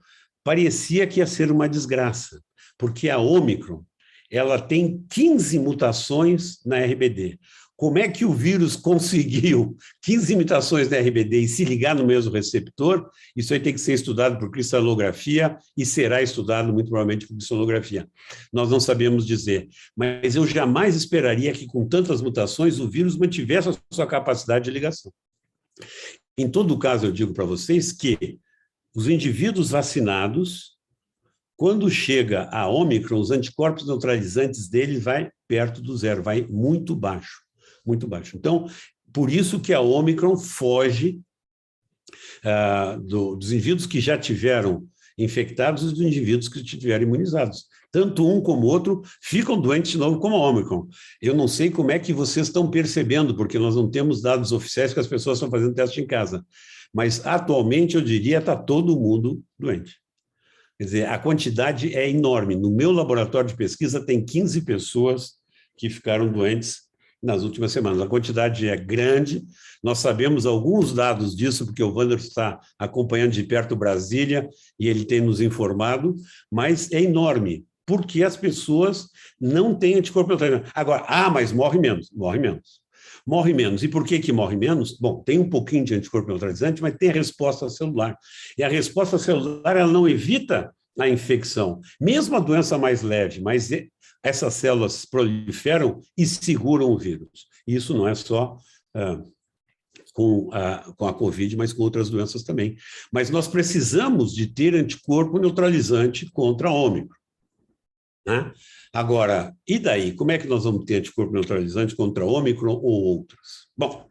parecia que ia ser uma desgraça, porque a Ômicron, ela tem 15 mutações na RBD. Como é que o vírus conseguiu 15 mutações na RBD e se ligar no mesmo receptor? Isso aí tem que ser estudado por cristalografia e será estudado muito provavelmente por cristalografia. Nós não sabemos dizer, mas eu jamais esperaria que com tantas mutações o vírus mantivesse a sua capacidade de ligação. Em todo caso, eu digo para vocês que os indivíduos vacinados, quando chega a Ômicron, os anticorpos neutralizantes dele vai perto do zero, vai muito baixo. Muito baixo. Então, por isso que a Ômicron foge dos indivíduos que já tiveram infectados e dos indivíduos que tiveram imunizados. Tanto um como o outro ficam doentes de novo como a Ômicron. Eu não sei como é que vocês estão percebendo, porque nós não temos dados oficiais que as pessoas estão fazendo teste em casa. Mas, atualmente, eu diria, está todo mundo doente. Quer dizer, a quantidade é enorme. No meu laboratório de pesquisa tem 15 pessoas que ficaram doentes nas últimas semanas. A quantidade é grande, nós sabemos alguns dados disso, porque o Wander está acompanhando de perto Brasília e ele tem nos informado, mas é enorme, porque as pessoas não têm anticorpo neutralizante. Agora, mas morre menos, morre menos. Morre menos. E por que morre menos? Bom, tem um pouquinho de anticorpo neutralizante, mas tem a resposta celular. E a resposta celular, ela não evita a infecção, mesmo a doença mais leve, mas essas células proliferam e seguram o vírus. Isso não é só com a Covid, mas com outras doenças também. Mas nós precisamos de ter anticorpo neutralizante contra a Ômicron, né? Agora, e daí? Como é que nós vamos ter anticorpo neutralizante contra a Ômicron ou outras? Bom,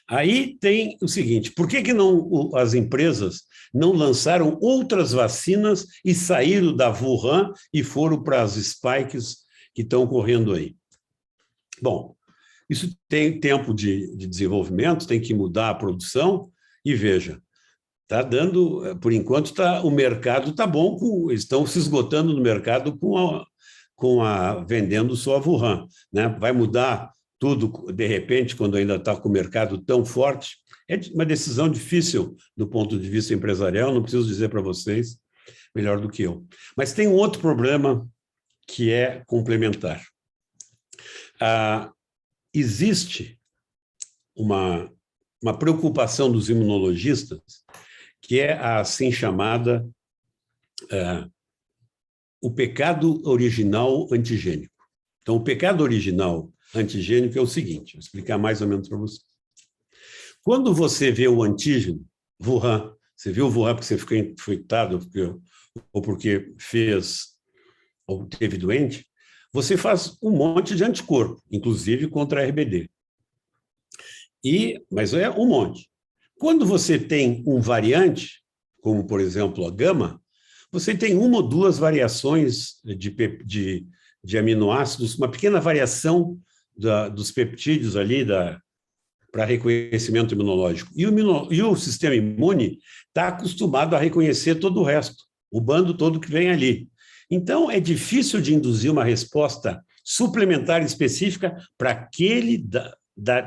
aí tem o seguinte, por que não as empresas não lançaram outras vacinas e saíram da Wuhan e foram para as spikes que estão correndo aí? Bom, isso tem tempo de desenvolvimento, tem que mudar a produção e veja, está dando, por enquanto o mercado está bom, estão se esgotando no mercado vendendo só a Wuhan, né? Vai mudar tudo, de repente, quando ainda está com o mercado tão forte. É uma decisão difícil do ponto de vista empresarial, não preciso dizer para vocês, melhor do que eu. Mas tem um outro problema que é complementar. Existe uma uma preocupação dos imunologistas, que é a assim chamada o pecado original antigênico. Então, o pecado original antigênico é o seguinte, vou explicar mais ou menos para você. Quando você vê o antígeno, Wuhan, você viu o Wuhan porque você ficou infectado ou porque fez ou teve doente, você faz um monte de anticorpo, inclusive contra a RBD. Mas é um monte. Quando você tem um variante, como, por exemplo, a gama, você tem uma ou duas variações de aminoácidos, uma pequena variação dos peptídeos ali para reconhecimento imunológico. E o sistema imune está acostumado a reconhecer todo o resto, o bando todo que vem ali. Então, é difícil de induzir uma resposta suplementar específica para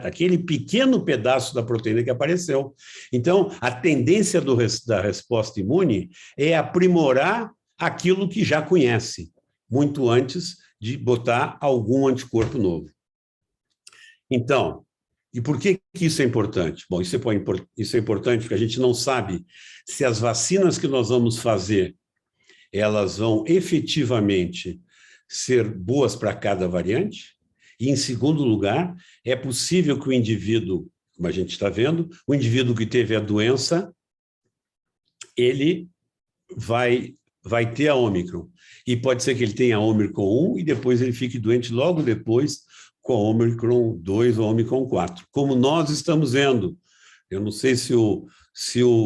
aquele pequeno pedaço da proteína que apareceu. Então, a tendência da resposta imune é aprimorar aquilo que já conhece, muito antes de botar algum anticorpo novo. Então, e por que isso é importante? Bom, isso é importante porque a gente não sabe se as vacinas que nós vamos fazer, elas vão efetivamente ser boas para cada variante. E, em segundo lugar, é possível que o indivíduo, como a gente está vendo, o indivíduo que teve a doença, ele vai ter a Ômicron. E pode ser que ele tenha a Ômicron 1 e depois ele fique doente logo depois com a Ômicron 2 ou Ômicron 4, como nós estamos vendo. Eu não sei se o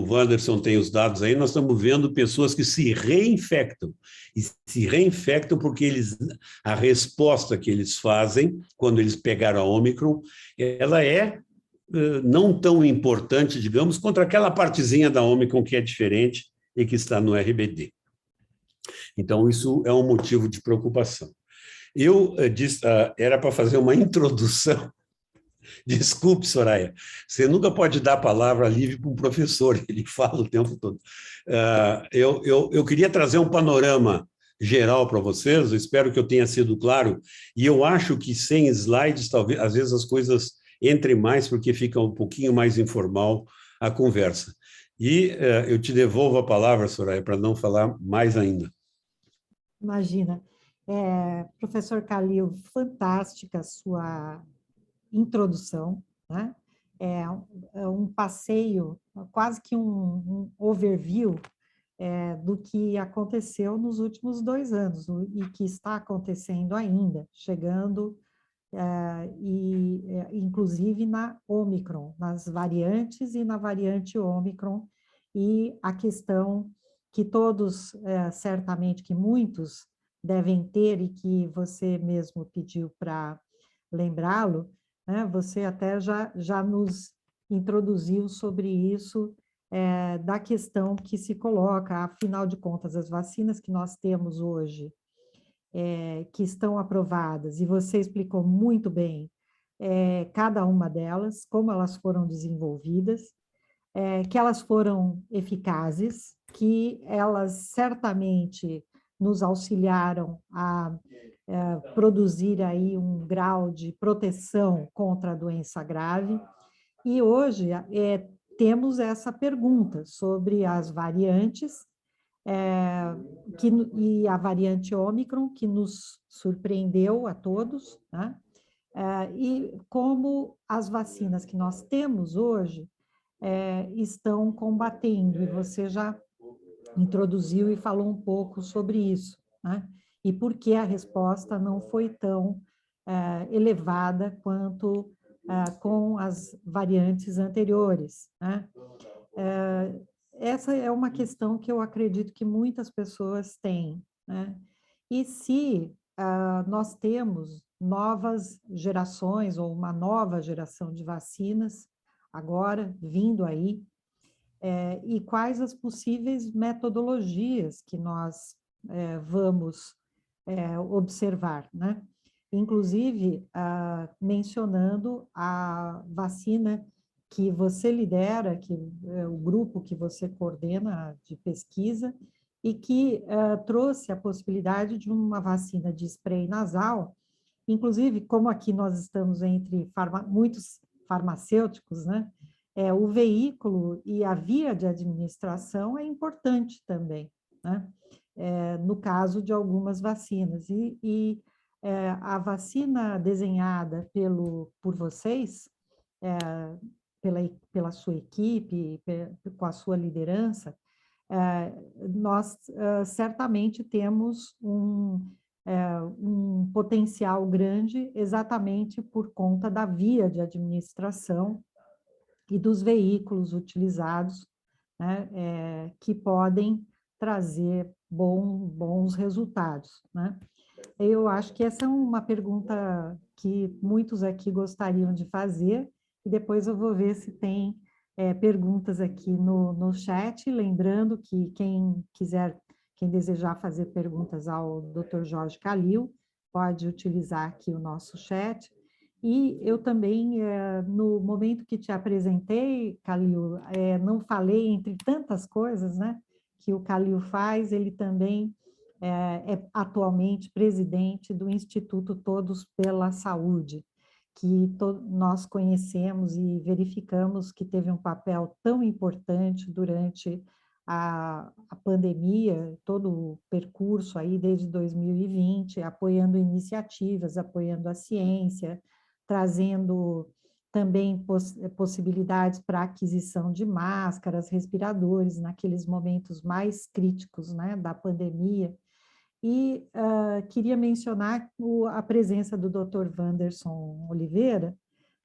Wanderson tem os dados aí, nós estamos vendo pessoas que se reinfectam, e se reinfectam porque a resposta que eles fazem, quando eles pegaram a Ômicron, ela é não tão importante, digamos, contra aquela partezinha da Ômicron que é diferente e que está no RBD. Então, isso é um motivo de preocupação. Eu disse, era para fazer uma introdução. Desculpe, Soraya, você nunca pode dar a palavra livre para um professor, ele fala o tempo todo. Eu queria trazer um panorama geral para vocês, eu espero que eu tenha sido claro, e eu acho que sem slides, talvez, às vezes as coisas entrem mais, porque fica um pouquinho mais informal a conversa. E eu te devolvo a palavra, Soraya, para não falar mais ainda. Imagina. Professor Calil, fantástica a sua introdução, né? É um passeio, quase que um overview do que aconteceu nos últimos 2 anos e que está acontecendo ainda, chegando, inclusive na Ômicron, nas variantes e na variante Ômicron, e a questão que todos, certamente que muitos devem ter e que você mesmo pediu para lembrá-lo, né? Você até já nos introduziu sobre isso, da questão que se coloca, afinal de contas, as vacinas que nós temos hoje, que estão aprovadas, e você explicou muito bem cada uma delas, como elas foram desenvolvidas, que elas foram eficazes, que elas certamente nos auxiliaram a produzir aí um grau de proteção contra a doença grave. E hoje temos essa pergunta sobre as variantes, e a variante Ômicron, que nos surpreendeu a todos, né? E como as vacinas que nós temos hoje estão combatendo, e você já introduziu e falou um pouco sobre isso, né? E por que a resposta não foi tão elevada quanto com as variantes anteriores, né? Essa é uma questão que eu acredito que muitas pessoas têm, né? E se nós temos novas gerações ou uma nova geração de vacinas agora vindo aí, e quais as possíveis metodologias que nós vamos observar, né? Inclusive, mencionando a vacina que você lidera, que é o grupo que você coordena de pesquisa, e que trouxe a possibilidade de uma vacina de spray nasal, inclusive, como aqui nós estamos entre muitos farmacêuticos, né? o veículo e a via de administração é importante também, né? No caso de algumas vacinas. A vacina desenhada por vocês, pela sua equipe, com a sua liderança, nós certamente temos um potencial grande exatamente por conta da via de administração e dos veículos utilizados, né, que podem trazer bons resultados, né? Eu acho que essa é uma pergunta que muitos aqui gostariam de fazer, e depois eu vou ver se tem perguntas aqui no chat, lembrando que quem desejar fazer perguntas ao Dr. Jorge Calil, pode utilizar aqui o nosso chat. E eu também, no momento que te apresentei, Calil, não falei entre tantas coisas, né, que o Calil faz, ele também é atualmente presidente do Instituto Todos pela Saúde, que nós conhecemos e verificamos que teve um papel tão importante durante a pandemia, todo o percurso aí desde 2020, apoiando iniciativas, apoiando a ciência, trazendo também possibilidades para aquisição de máscaras, respiradores, naqueles momentos mais críticos, né, da pandemia. E queria mencionar a presença do Dr. Wanderson Oliveira,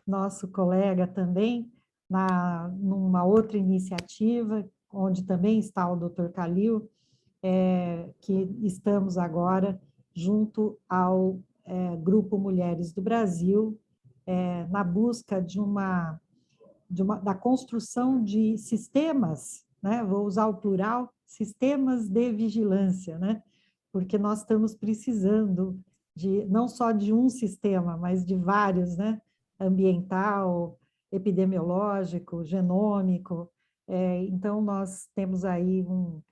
nosso colega também, numa outra iniciativa, onde também está o Dr. Calil, que estamos agora junto ao Grupo Mulheres do Brasil, na busca da construção de sistemas, né? Vou usar o plural, sistemas de vigilância, né? Porque nós estamos precisando não só de um sistema, mas de vários, né? Ambiental, epidemiológico, genômico. Então, nós temos aí um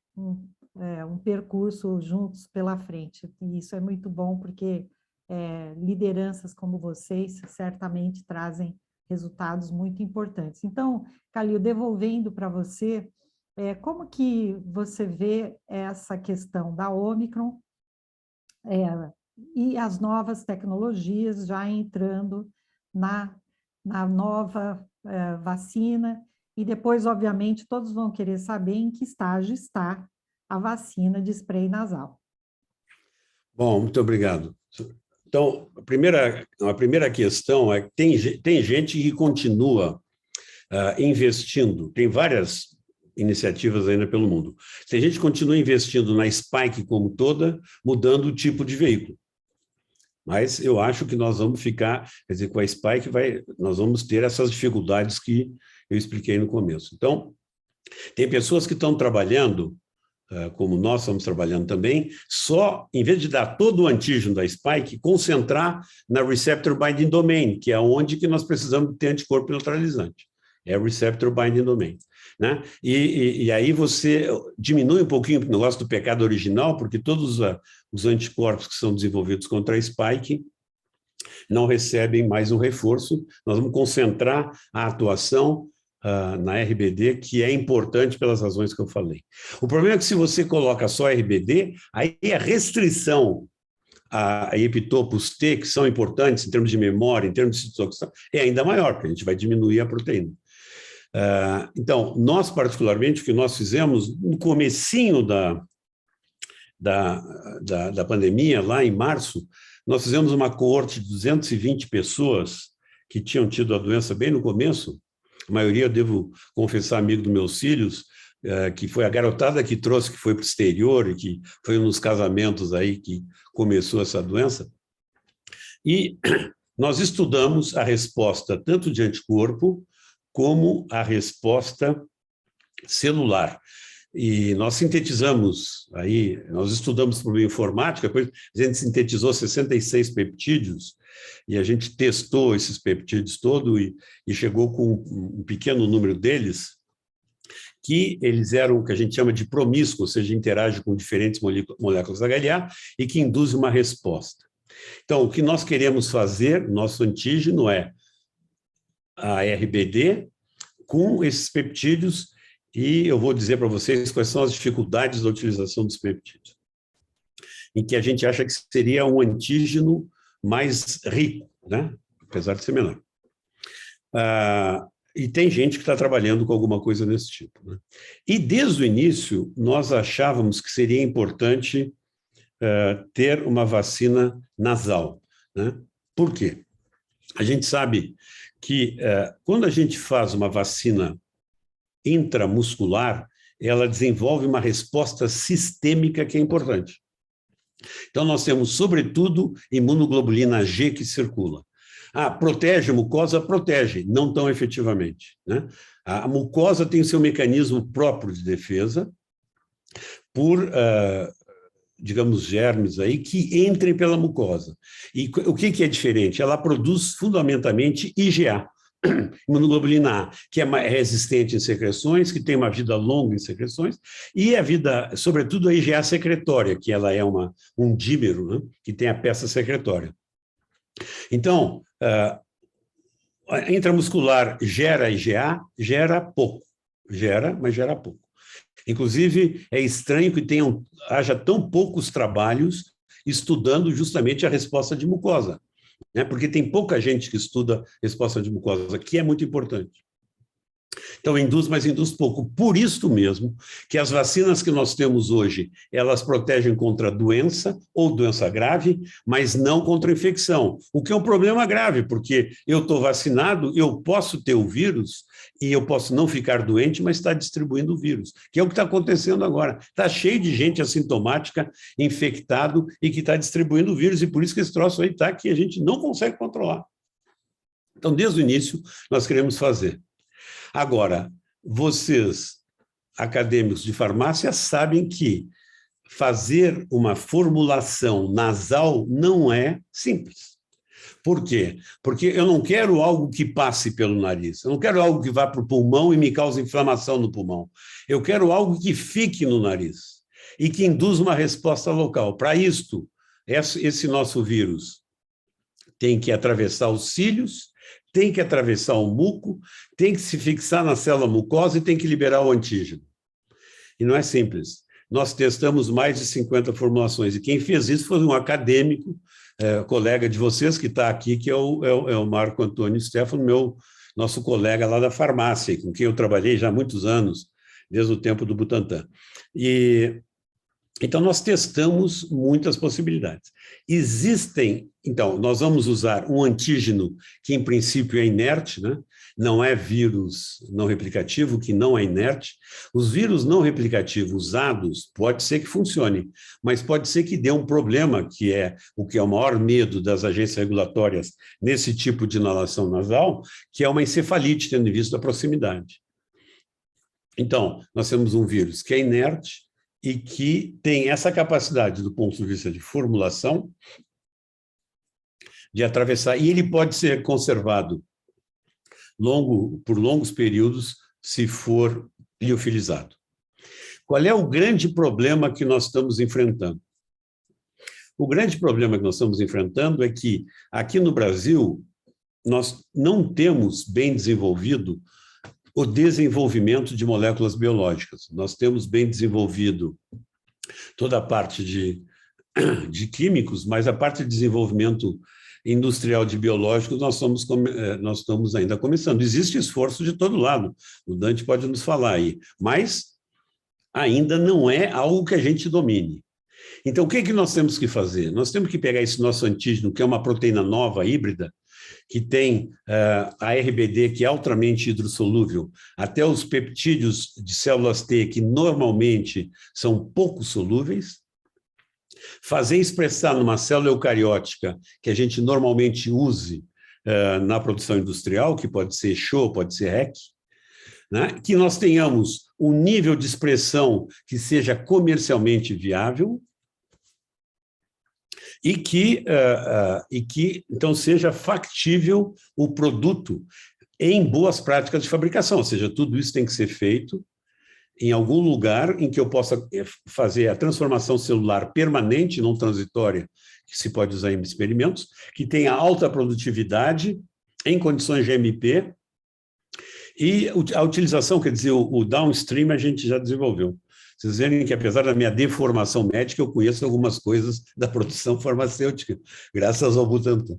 percurso juntos pela frente. E isso é muito bom, porque lideranças como vocês certamente trazem resultados muito importantes. Então, Calil, devolvendo para você, como que você vê essa questão da Ômicron e as novas tecnologias já entrando na nova vacina? E depois, obviamente, todos vão querer saber em que estágio está a vacina de spray nasal. Bom, muito obrigado. Então, a primeira questão é que tem gente que continua investindo, tem várias iniciativas ainda pelo mundo. Tem gente que continua investindo na Spike como toda, mudando o tipo de veículo. Mas eu acho que nós vamos ficar, quer dizer, com a Spike nós vamos ter essas dificuldades que eu expliquei no começo. Então, tem pessoas que estão trabalhando, como nós estamos trabalhando também, só, em vez de dar todo o antígeno da Spike, concentrar na Receptor Binding Domain, que é onde que nós precisamos ter anticorpo neutralizante. É o Receptor Binding Domain, né? E aí você diminui um pouquinho o negócio do pecado original, porque todos os anticorpos que são desenvolvidos contra a Spike não recebem mais um reforço. Nós vamos concentrar a atuação na RBD, que é importante pelas razões que eu falei. O problema é que se você coloca só RBD, aí a restrição a epitopos T, que são importantes em termos de memória, em termos de citotoxicidade, é ainda maior, porque a gente vai diminuir a proteína. Então, nós particularmente, o que nós fizemos no comecinho da pandemia, lá em março, nós fizemos uma coorte de 220 pessoas que tinham tido a doença bem no começo. A maioria, eu devo confessar, amigo dos meus filhos, que foi a garotada que trouxe, que foi para o exterior e que foi um dos casamentos aí que começou essa doença. E nós estudamos a resposta tanto de anticorpo como a resposta celular. E nós sintetizamos aí, nós estudamos por bioinformática, depois a gente sintetizou 66 peptídeos, e a gente testou esses peptídeos todos e chegou com um pequeno número deles, que eles eram o que a gente chama de promíscuo, ou seja, interagem com diferentes moléculas HLA e que induzem uma resposta. Então, o que nós queremos fazer, nosso antígeno é a RBD, com esses peptídeos, e eu vou dizer para vocês quais são as dificuldades da utilização dos peptídeos, em que a gente acha que seria um antígeno mais rico, né? Apesar de ser menor. E tem gente que está trabalhando com alguma coisa desse tipo, né? E desde o início, nós achávamos que seria importante ter uma vacina nasal, né? Por quê? A gente sabe que quando a gente faz uma vacina intramuscular, ela desenvolve uma resposta sistêmica que é importante. Então, nós temos, sobretudo, imunoglobulina G que circula. Protege a mucosa? Protege, não tão efetivamente, né? A mucosa tem seu mecanismo próprio de defesa por, digamos, germes aí que entrem pela mucosa. E o que é diferente? Ela produz fundamentalmente IgA, imunoglobulina A, que é resistente em secreções, que tem uma vida longa em secreções, e a vida, sobretudo a IgA secretória, que ela é um dímero, né, que tem a peça secretória. Então, a intramuscular gera IgA, gera pouco. Gera, mas gera pouco. Inclusive, é estranho que haja tão poucos trabalhos estudando justamente a resposta de mucosa, né? Porque tem pouca gente que estuda resposta de mucosa, que é muito importante. Então, induz, mas induz pouco. Por isso mesmo que as vacinas que nós temos hoje, elas protegem contra doença ou doença grave, mas não contra infecção, o que é um problema grave, porque eu estou vacinado, eu posso ter o vírus e eu posso não ficar doente, mas estar distribuindo o vírus, que é o que está acontecendo agora. Está cheio de gente assintomática, infectado e que está distribuindo o vírus, e por isso que esse troço aí está que a gente não consegue controlar. Então, desde o início, nós queremos fazer. Agora, vocês, acadêmicos de farmácia, sabem que fazer uma formulação nasal não é simples. Por quê? Porque eu não quero algo que passe pelo nariz, eu não quero algo que vá para o pulmão e me cause inflamação no pulmão. Eu quero algo que fique no nariz e que induza uma resposta local. Para isto, esse nosso vírus tem que atravessar os cílios, tem que atravessar o muco, tem que se fixar na célula mucosa e tem que liberar o antígeno. E não é simples. Nós testamos mais de 50 formulações, e quem fez isso foi um acadêmico, colega de vocês que está aqui, que é o Marco Antônio Stefano, nosso colega lá da farmácia, com quem eu trabalhei já há muitos anos, desde o tempo do Butantan. Então, nós testamos muitas possibilidades. Então, nós vamos usar um antígeno que, em princípio, é inerte, né? Não é vírus não replicativo, que não é inerte. Os vírus não replicativos usados, pode ser que funcione, mas pode ser que dê um problema, que é o que é o maior medo das agências regulatórias nesse tipo de inalação nasal, que é uma encefalite, tendo em vista a proximidade. Então, nós temos um vírus que é inerte, e que tem essa capacidade, do ponto de vista de formulação, de atravessar, e ele pode ser conservado por longos períodos, se for liofilizado. Qual é o grande problema que nós estamos enfrentando? O grande problema que nós estamos enfrentando é que, aqui no Brasil, nós não temos bem desenvolvido o desenvolvimento de moléculas biológicas. Nós temos bem desenvolvido toda a parte de químicos, mas a parte de desenvolvimento industrial de biológicos nós estamos ainda começando. Existe esforço de todo lado, o Dante pode nos falar aí, mas ainda não é algo que a gente domine. Então, o que nós temos que fazer? Nós temos que pegar esse nosso antígeno, que é uma proteína nova, híbrida, que tem a RBD, que é altamente hidrossolúvel, até os peptídeos de células T, que normalmente são pouco solúveis, fazer expressar numa célula eucariótica, que a gente normalmente use na produção industrial, que pode ser CHO, pode ser REC, né? Que nós tenhamos um nível de expressão que seja comercialmente viável, e que então, seja factível o produto em boas práticas de fabricação, ou seja, tudo isso tem que ser feito em algum lugar em que eu possa fazer a transformação celular permanente, não transitória, que se pode usar em experimentos, que tenha alta produtividade, em condições GMP, E a utilização, quer dizer, o downstream a gente já desenvolveu. Vocês verem que, apesar da minha deformação médica, eu conheço algumas coisas da produção farmacêutica, graças ao Butantan.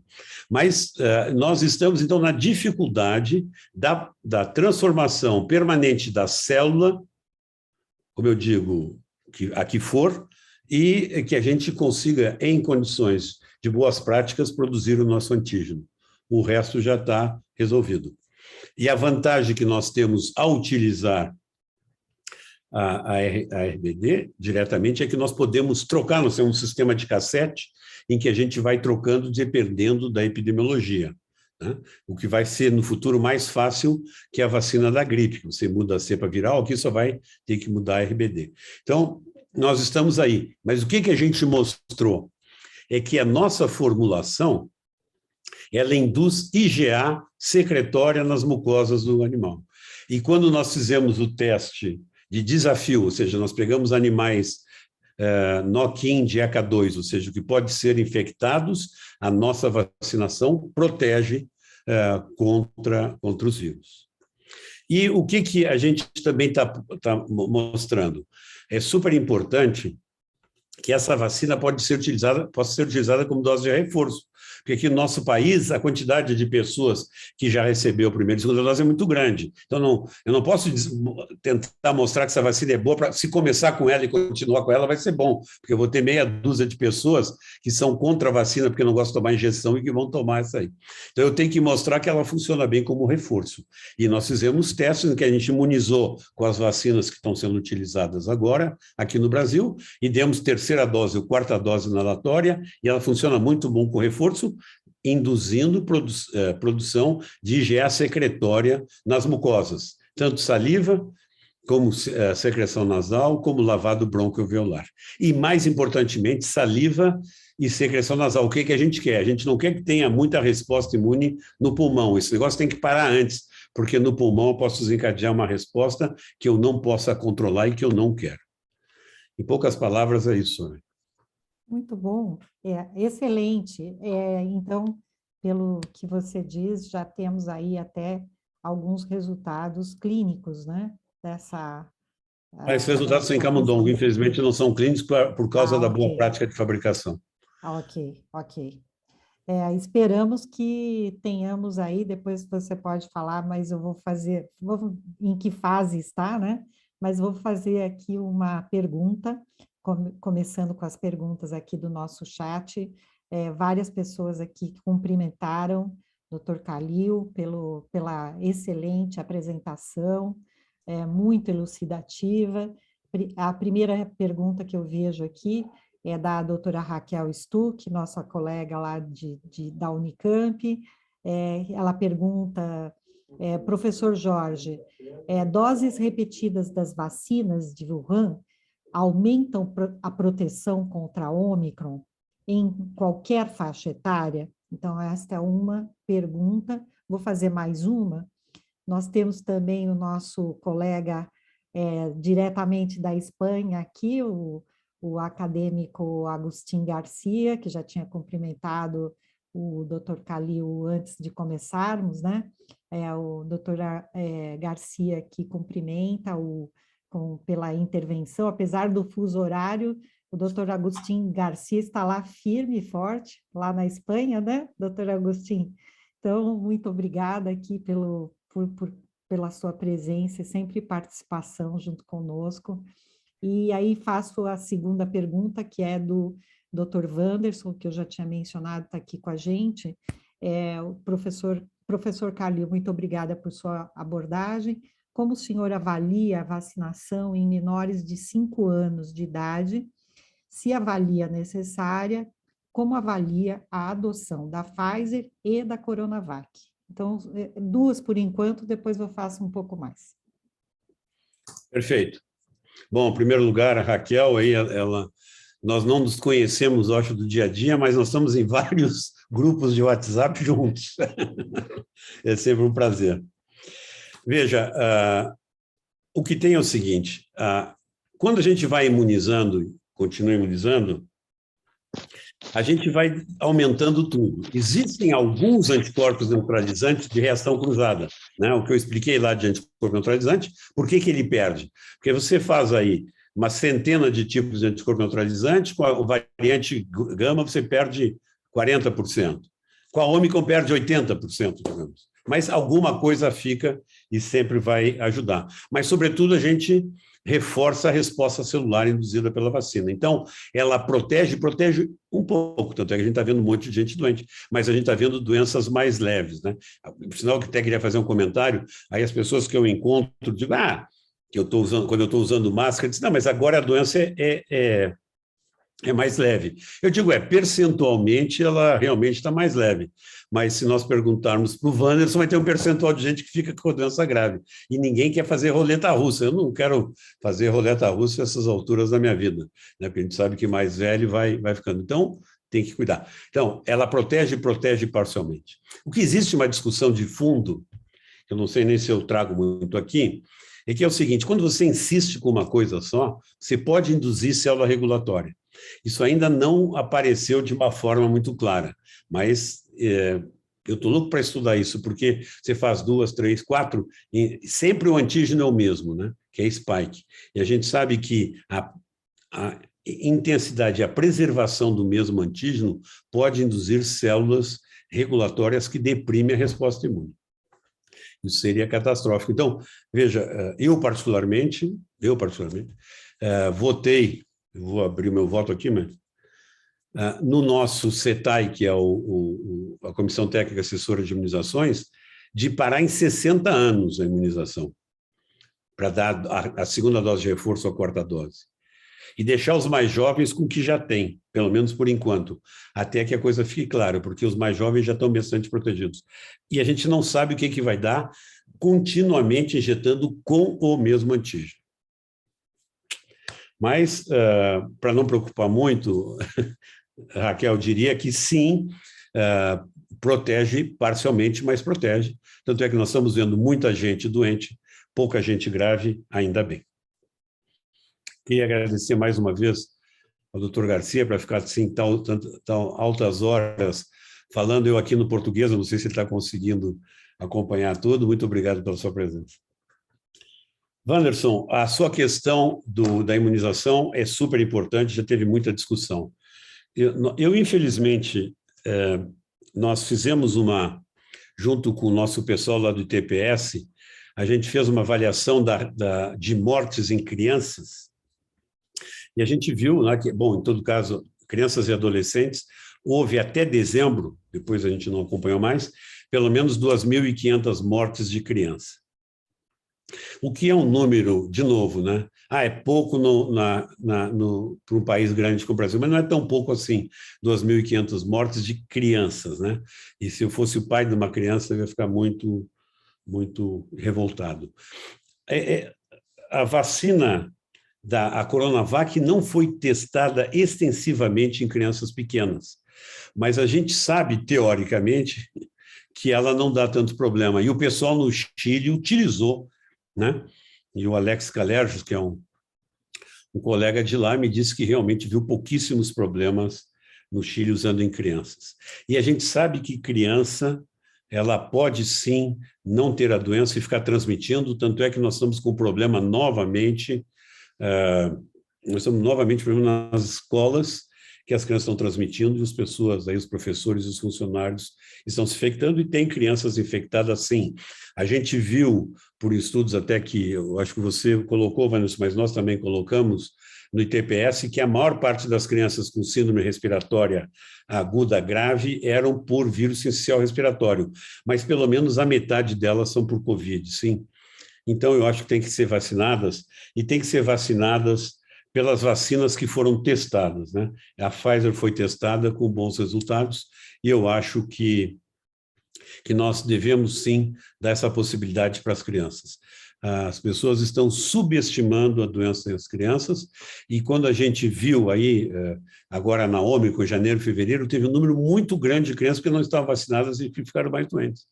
Mas nós estamos, então, na dificuldade da transformação permanente da célula, como eu digo, a que for, e que a gente consiga, em condições de boas práticas, produzir o nosso antígeno. O resto já está resolvido. E a vantagem que nós temos ao utilizar a RBD diretamente é que nós podemos trocar, nós temos um sistema de cassete em que a gente vai trocando, dependendo da epidemiologia, né? O que vai ser no futuro mais fácil que a vacina da gripe, que você muda a cepa viral, aqui só vai ter que mudar a RBD. Então, nós estamos aí. Mas o que a gente mostrou? É que a nossa formulação, ela induz IgA secretória nas mucosas do animal. E quando nós fizemos o teste de desafio, ou seja, nós pegamos animais knock-in de ECA2, ou seja, que pode ser infectados, a nossa vacinação protege contra os vírus. E o que a gente também está mostrando? É super importante que essa vacina possa ser utilizada como dose de reforço, porque aqui no nosso país a quantidade de pessoas que já recebeu a primeira e segunda dose é muito grande. Então, eu não posso tentar mostrar que essa vacina é boa, se começar com ela e continuar com ela vai ser bom, porque eu vou ter meia dúzia de pessoas que são contra a vacina porque não gostam de tomar injeção e que vão tomar essa aí. Então, eu tenho que mostrar que ela funciona bem como reforço. E nós fizemos testes em que a gente imunizou com as vacinas que estão sendo utilizadas agora, aqui no Brasil, e demos terceira dose ou quarta dose inalatória, e ela funciona muito bom com reforço, induzindo produção de IgA secretória nas mucosas, tanto saliva, como secreção nasal, como lavado bronquioalveolar. E, mais importantemente, saliva e secreção nasal. O que a gente quer? A gente não quer que tenha muita resposta imune no pulmão. Esse negócio tem que parar antes, porque no pulmão eu posso desencadear uma resposta que eu não possa controlar e que eu não quero. Em poucas palavras, é isso, né? Muito bom, excelente. Então, pelo que você diz, já temos aí até alguns resultados clínicos, né? Esses resultados são em camundongo, infelizmente não são clínicos por causa da boa prática de fabricação. Ok. Esperamos que tenhamos aí, depois você pode falar, mas eu vou fazer, em que fase está, né? Mas vou fazer aqui uma pergunta, começando com as perguntas aqui do nosso chat. Várias pessoas aqui que cumprimentaram o Dr. Kalil pela excelente apresentação, muito elucidativa. A primeira pergunta que eu vejo aqui é da doutora Raquel Stuck, nossa colega lá da Unicamp. Ela pergunta, professor Jorge, doses repetidas das vacinas de Wuhan aumentam a proteção contra a Ômicron em qualquer faixa etária? Então, esta é uma pergunta. Vou fazer mais uma. Nós temos também o nosso colega diretamente da Espanha aqui, o acadêmico Agustín Garcia, que já tinha cumprimentado o Dr. Kalil antes de começarmos, né? O Dr. Garcia que cumprimenta pela intervenção, apesar do fuso horário, o Dr. Agustín Garcia está lá firme e forte, lá na Espanha, né, Dr. Agustín? Então, muito obrigada aqui pela sua presença e sempre participação junto conosco. E aí faço a segunda pergunta, que é do Dr. Wanderson, que eu já tinha mencionado, está aqui com a gente. O professor Kalil, muito obrigada por sua abordagem. Como o senhor avalia a vacinação em menores de 5 anos de idade? Se avalia necessária, como avalia a adoção da Pfizer e da Coronavac? Então, 2 por enquanto, depois eu faço um pouco mais. Perfeito. Bom, em primeiro lugar, a Raquel, aí, nós não nos conhecemos, acho, do dia a dia, mas nós estamos em vários grupos de WhatsApp juntos. É sempre um prazer. Veja, o que tem é o seguinte, quando a gente vai imunizando, continua imunizando, a gente vai aumentando tudo. Existem alguns anticorpos neutralizantes de reação cruzada, né? O que eu expliquei lá de anticorpo neutralizante, por que ele perde? Porque você faz aí uma centena de tipos de anticorpo neutralizante, com a variante gama você perde 40%. Com a Ômicron perde 80%, digamos. Mas alguma coisa fica e sempre vai ajudar. Mas, sobretudo, a gente reforça a resposta celular induzida pela vacina. Então, ela protege um pouco, tanto é que a gente está vendo um monte de gente doente, mas a gente está vendo doenças mais leves, né? Por sinal, que até queria fazer um comentário, aí as pessoas que eu encontro, digo, que eu estou usando, quando eu estou usando máscara, dizem, não, mas agora a doença é mais leve. Eu digo, percentualmente ela realmente está mais leve, mas se nós perguntarmos para o Wanderson, vai ter um percentual de gente que fica com a doença grave, e ninguém quer fazer roleta russa. Eu não quero fazer roleta russa nessas alturas da minha vida, né? Porque a gente sabe que mais velho vai ficando. Então, tem que cuidar. Então, ela protege parcialmente. O que existe uma discussão de fundo, que eu não sei nem se eu trago muito aqui, é que é o seguinte, quando você insiste com uma coisa só, você pode induzir célula regulatória. Isso ainda não apareceu de uma forma muito clara, mas eu estou louco para estudar isso, porque você faz 2, 3, 4, e sempre o antígeno é o mesmo, né? Que é spike. E a gente sabe que a intensidade e a preservação do mesmo antígeno pode induzir células regulatórias que deprimem a resposta imune. Isso seria catastrófico. Então, veja, eu particularmente, votei, vou abrir meu voto aqui, mas no nosso CETAI, que é a Comissão Técnica Assessora de Imunizações, de parar em 60 anos a imunização, para dar a segunda dose de reforço ou a quarta dose. E deixar os mais jovens com o que já tem, pelo menos por enquanto, até que a coisa fique clara, porque os mais jovens já estão bastante protegidos. E a gente não sabe o que vai dar continuamente injetando com o mesmo antígeno. Mas, para não preocupar muito, Raquel, diria que sim, protege parcialmente, mas protege. Tanto é que nós estamos vendo muita gente doente, pouca gente grave, ainda bem. Queria agradecer mais uma vez ao doutor Garcia para ficar assim tão altas horas falando, eu aqui no português, eu não sei se ele está conseguindo acompanhar tudo. Muito obrigado pela sua presença. Wanderson, a sua questão da imunização é super importante, já teve muita discussão. Eu infelizmente, nós fizemos junto com o nosso pessoal lá do ITPS, a gente fez uma avaliação de mortes em crianças, e a gente viu, né, que, bom, em todo caso, crianças e adolescentes, houve até dezembro, depois a gente não acompanhou mais, pelo menos 2.500 mortes de criança. O que é um número, de novo, né? É pouco para um país grande como o Brasil, mas não é tão pouco assim, 2.500 mortes de crianças, né? E se eu fosse o pai de uma criança, eu ia ficar muito, muito revoltado. A vacina a Coronavac não foi testada extensivamente em crianças pequenas, mas a gente sabe, teoricamente, que ela não dá tanto problema. E o pessoal no Chile utilizou, né? E o Alex Calergios, que é um colega de lá, me disse que realmente viu pouquíssimos problemas no Chile usando em crianças. E a gente sabe que criança, ela pode sim não ter a doença e ficar transmitindo, tanto é que nós estamos com problema novamente, nas escolas, que as crianças estão transmitindo e as pessoas, aí os professores e os funcionários estão se infectando, e tem crianças infectadas sim. A gente viu, por estudos até que eu acho que você colocou, Vanessa, mas nós também colocamos no ITPS, que a maior parte das crianças com síndrome respiratória aguda grave eram por vírus sincicial respiratório, mas pelo menos a metade delas são por Covid, sim. Então, eu acho que tem que ser vacinadas, e tem que ser vacinadas pelas vacinas que foram testadas, né? A Pfizer foi testada com bons resultados, e eu acho que nós devemos, sim, dar essa possibilidade para as crianças. As pessoas estão subestimando a doença nas crianças, e quando a gente viu aí, agora na Ômicron, janeiro, fevereiro, teve um número muito grande de crianças que não estavam vacinadas e que ficaram mais doentes,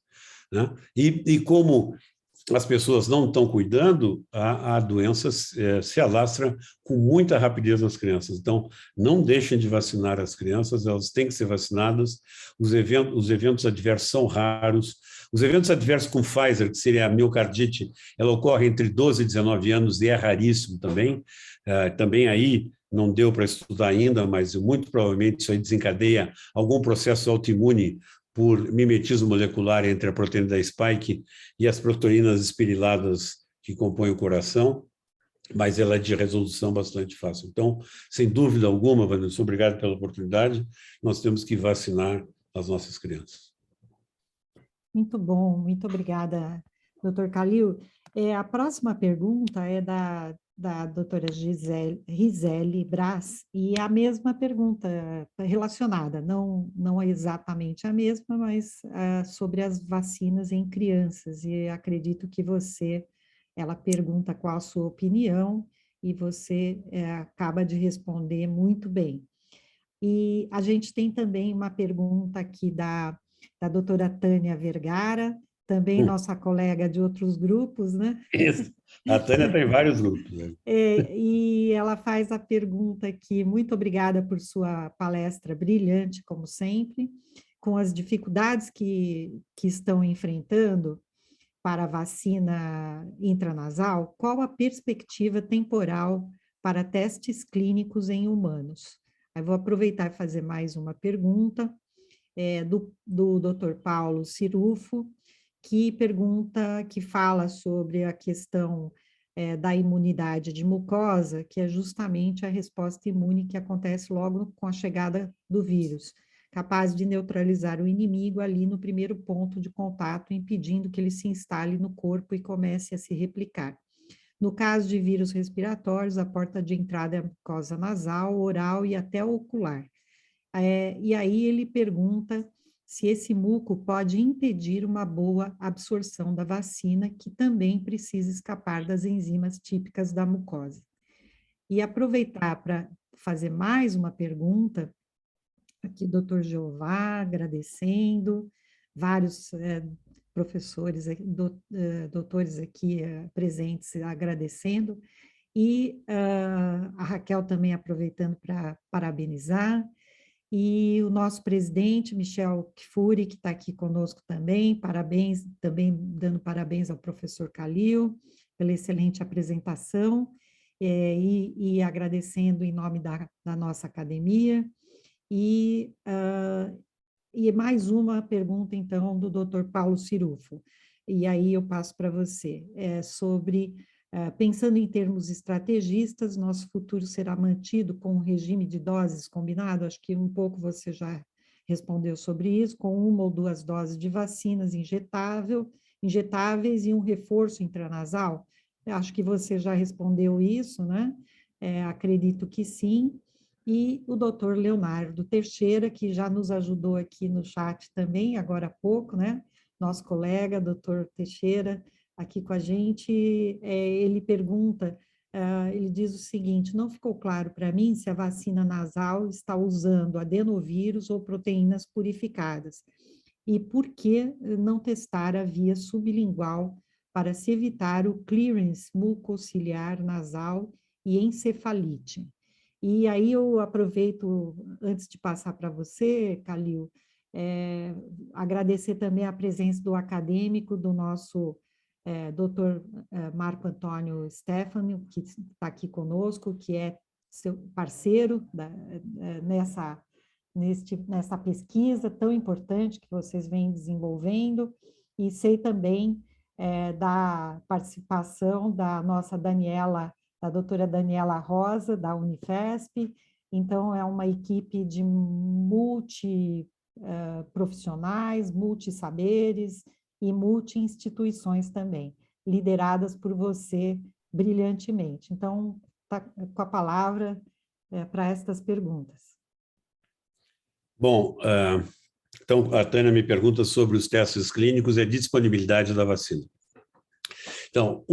né? E como as pessoas não estão cuidando, a doença se alastra com muita rapidez nas crianças. Então, não deixem de vacinar as crianças, elas têm que ser vacinadas. Os eventos adversos são raros. Os eventos adversos com Pfizer, que seria a miocardite, ela ocorre entre 12 e 19 anos e é raríssimo também. Também aí não deu para estudar ainda, mas muito provavelmente isso aí desencadeia algum processo autoimune por mimetismo molecular entre a proteína da spike e as proteínas espiriladas que compõem o coração, mas ela é de resolução bastante fácil. Então, sem dúvida alguma, Vanessa, obrigado pela oportunidade, nós temos que vacinar as nossas crianças. Muito bom, muito obrigada, doutor Calil. A próxima pergunta é da doutora Gisele Brás, e a mesma pergunta relacionada, não é exatamente a mesma, mas sobre as vacinas em crianças, e acredito que ela pergunta qual a sua opinião, e você acaba de responder muito bem. E a gente tem também uma pergunta aqui da doutora Tânia Vergara, também nossa colega de outros grupos, né? Isso. A Tânia tem vários grupos. Né? E ela faz a pergunta aqui, muito obrigada por sua palestra brilhante, como sempre, com as dificuldades que estão enfrentando para a vacina intranasal, qual a perspectiva temporal para testes clínicos em humanos? Eu vou aproveitar e fazer mais uma pergunta do Dr. Paulo Cirufo, que fala sobre a questão da imunidade de mucosa, que é justamente a resposta imune que acontece logo com a chegada do vírus, capaz de neutralizar o inimigo ali no primeiro ponto de contato, impedindo que ele se instale no corpo e comece a se replicar. No caso de vírus respiratórios, a porta de entrada é a mucosa nasal, oral e até ocular. E aí ele pergunta se esse muco pode impedir uma boa absorção da vacina, que também precisa escapar das enzimas típicas da mucosa. E aproveitar para fazer mais uma pergunta, aqui doutor Jeová, agradecendo, vários professores, doutores aqui presentes agradecendo, e a Raquel também aproveitando para parabenizar, e o nosso presidente, Michel Kfouri, que está aqui conosco também, parabéns, também dando parabéns ao professor Calil pela excelente apresentação, e agradecendo em nome da nossa academia. E mais uma pergunta, então, do Dr. Paulo Cirufo, e aí eu passo para você, sobre, pensando em termos estrategistas, nosso futuro será mantido com um regime de doses combinado? Acho que um pouco você já respondeu sobre isso, com 1 ou 2 doses de vacinas injetáveis e um reforço intranasal. Acho que você já respondeu isso, né? Acredito que sim. E o doutor Leonardo Teixeira, que já nos ajudou aqui no chat também, agora há pouco, né? Nosso colega, doutor Teixeira, aqui com a gente, ele pergunta, ele diz o seguinte: não ficou claro para mim se a vacina nasal está usando adenovírus ou proteínas purificadas, e por que não testar a via sublingual para se evitar o clearance mucociliar nasal e encefalite. E aí eu aproveito, antes de passar para você, Calil, agradecer também a presença do acadêmico, do nosso doutor Marco Antônio Stefano, que está aqui conosco, que é seu parceiro nessa pesquisa tão importante que vocês vêm desenvolvendo, e sei também da participação da nossa da doutora Daniela Rosa, da Unifesp. Então, é uma equipe de multiprofissionais, multissaberes e multi-instituições também, lideradas por você brilhantemente. Então, está com a palavra para estas perguntas. Bom, então a Tânia me pergunta sobre os testes clínicos e a disponibilidade da vacina. Então,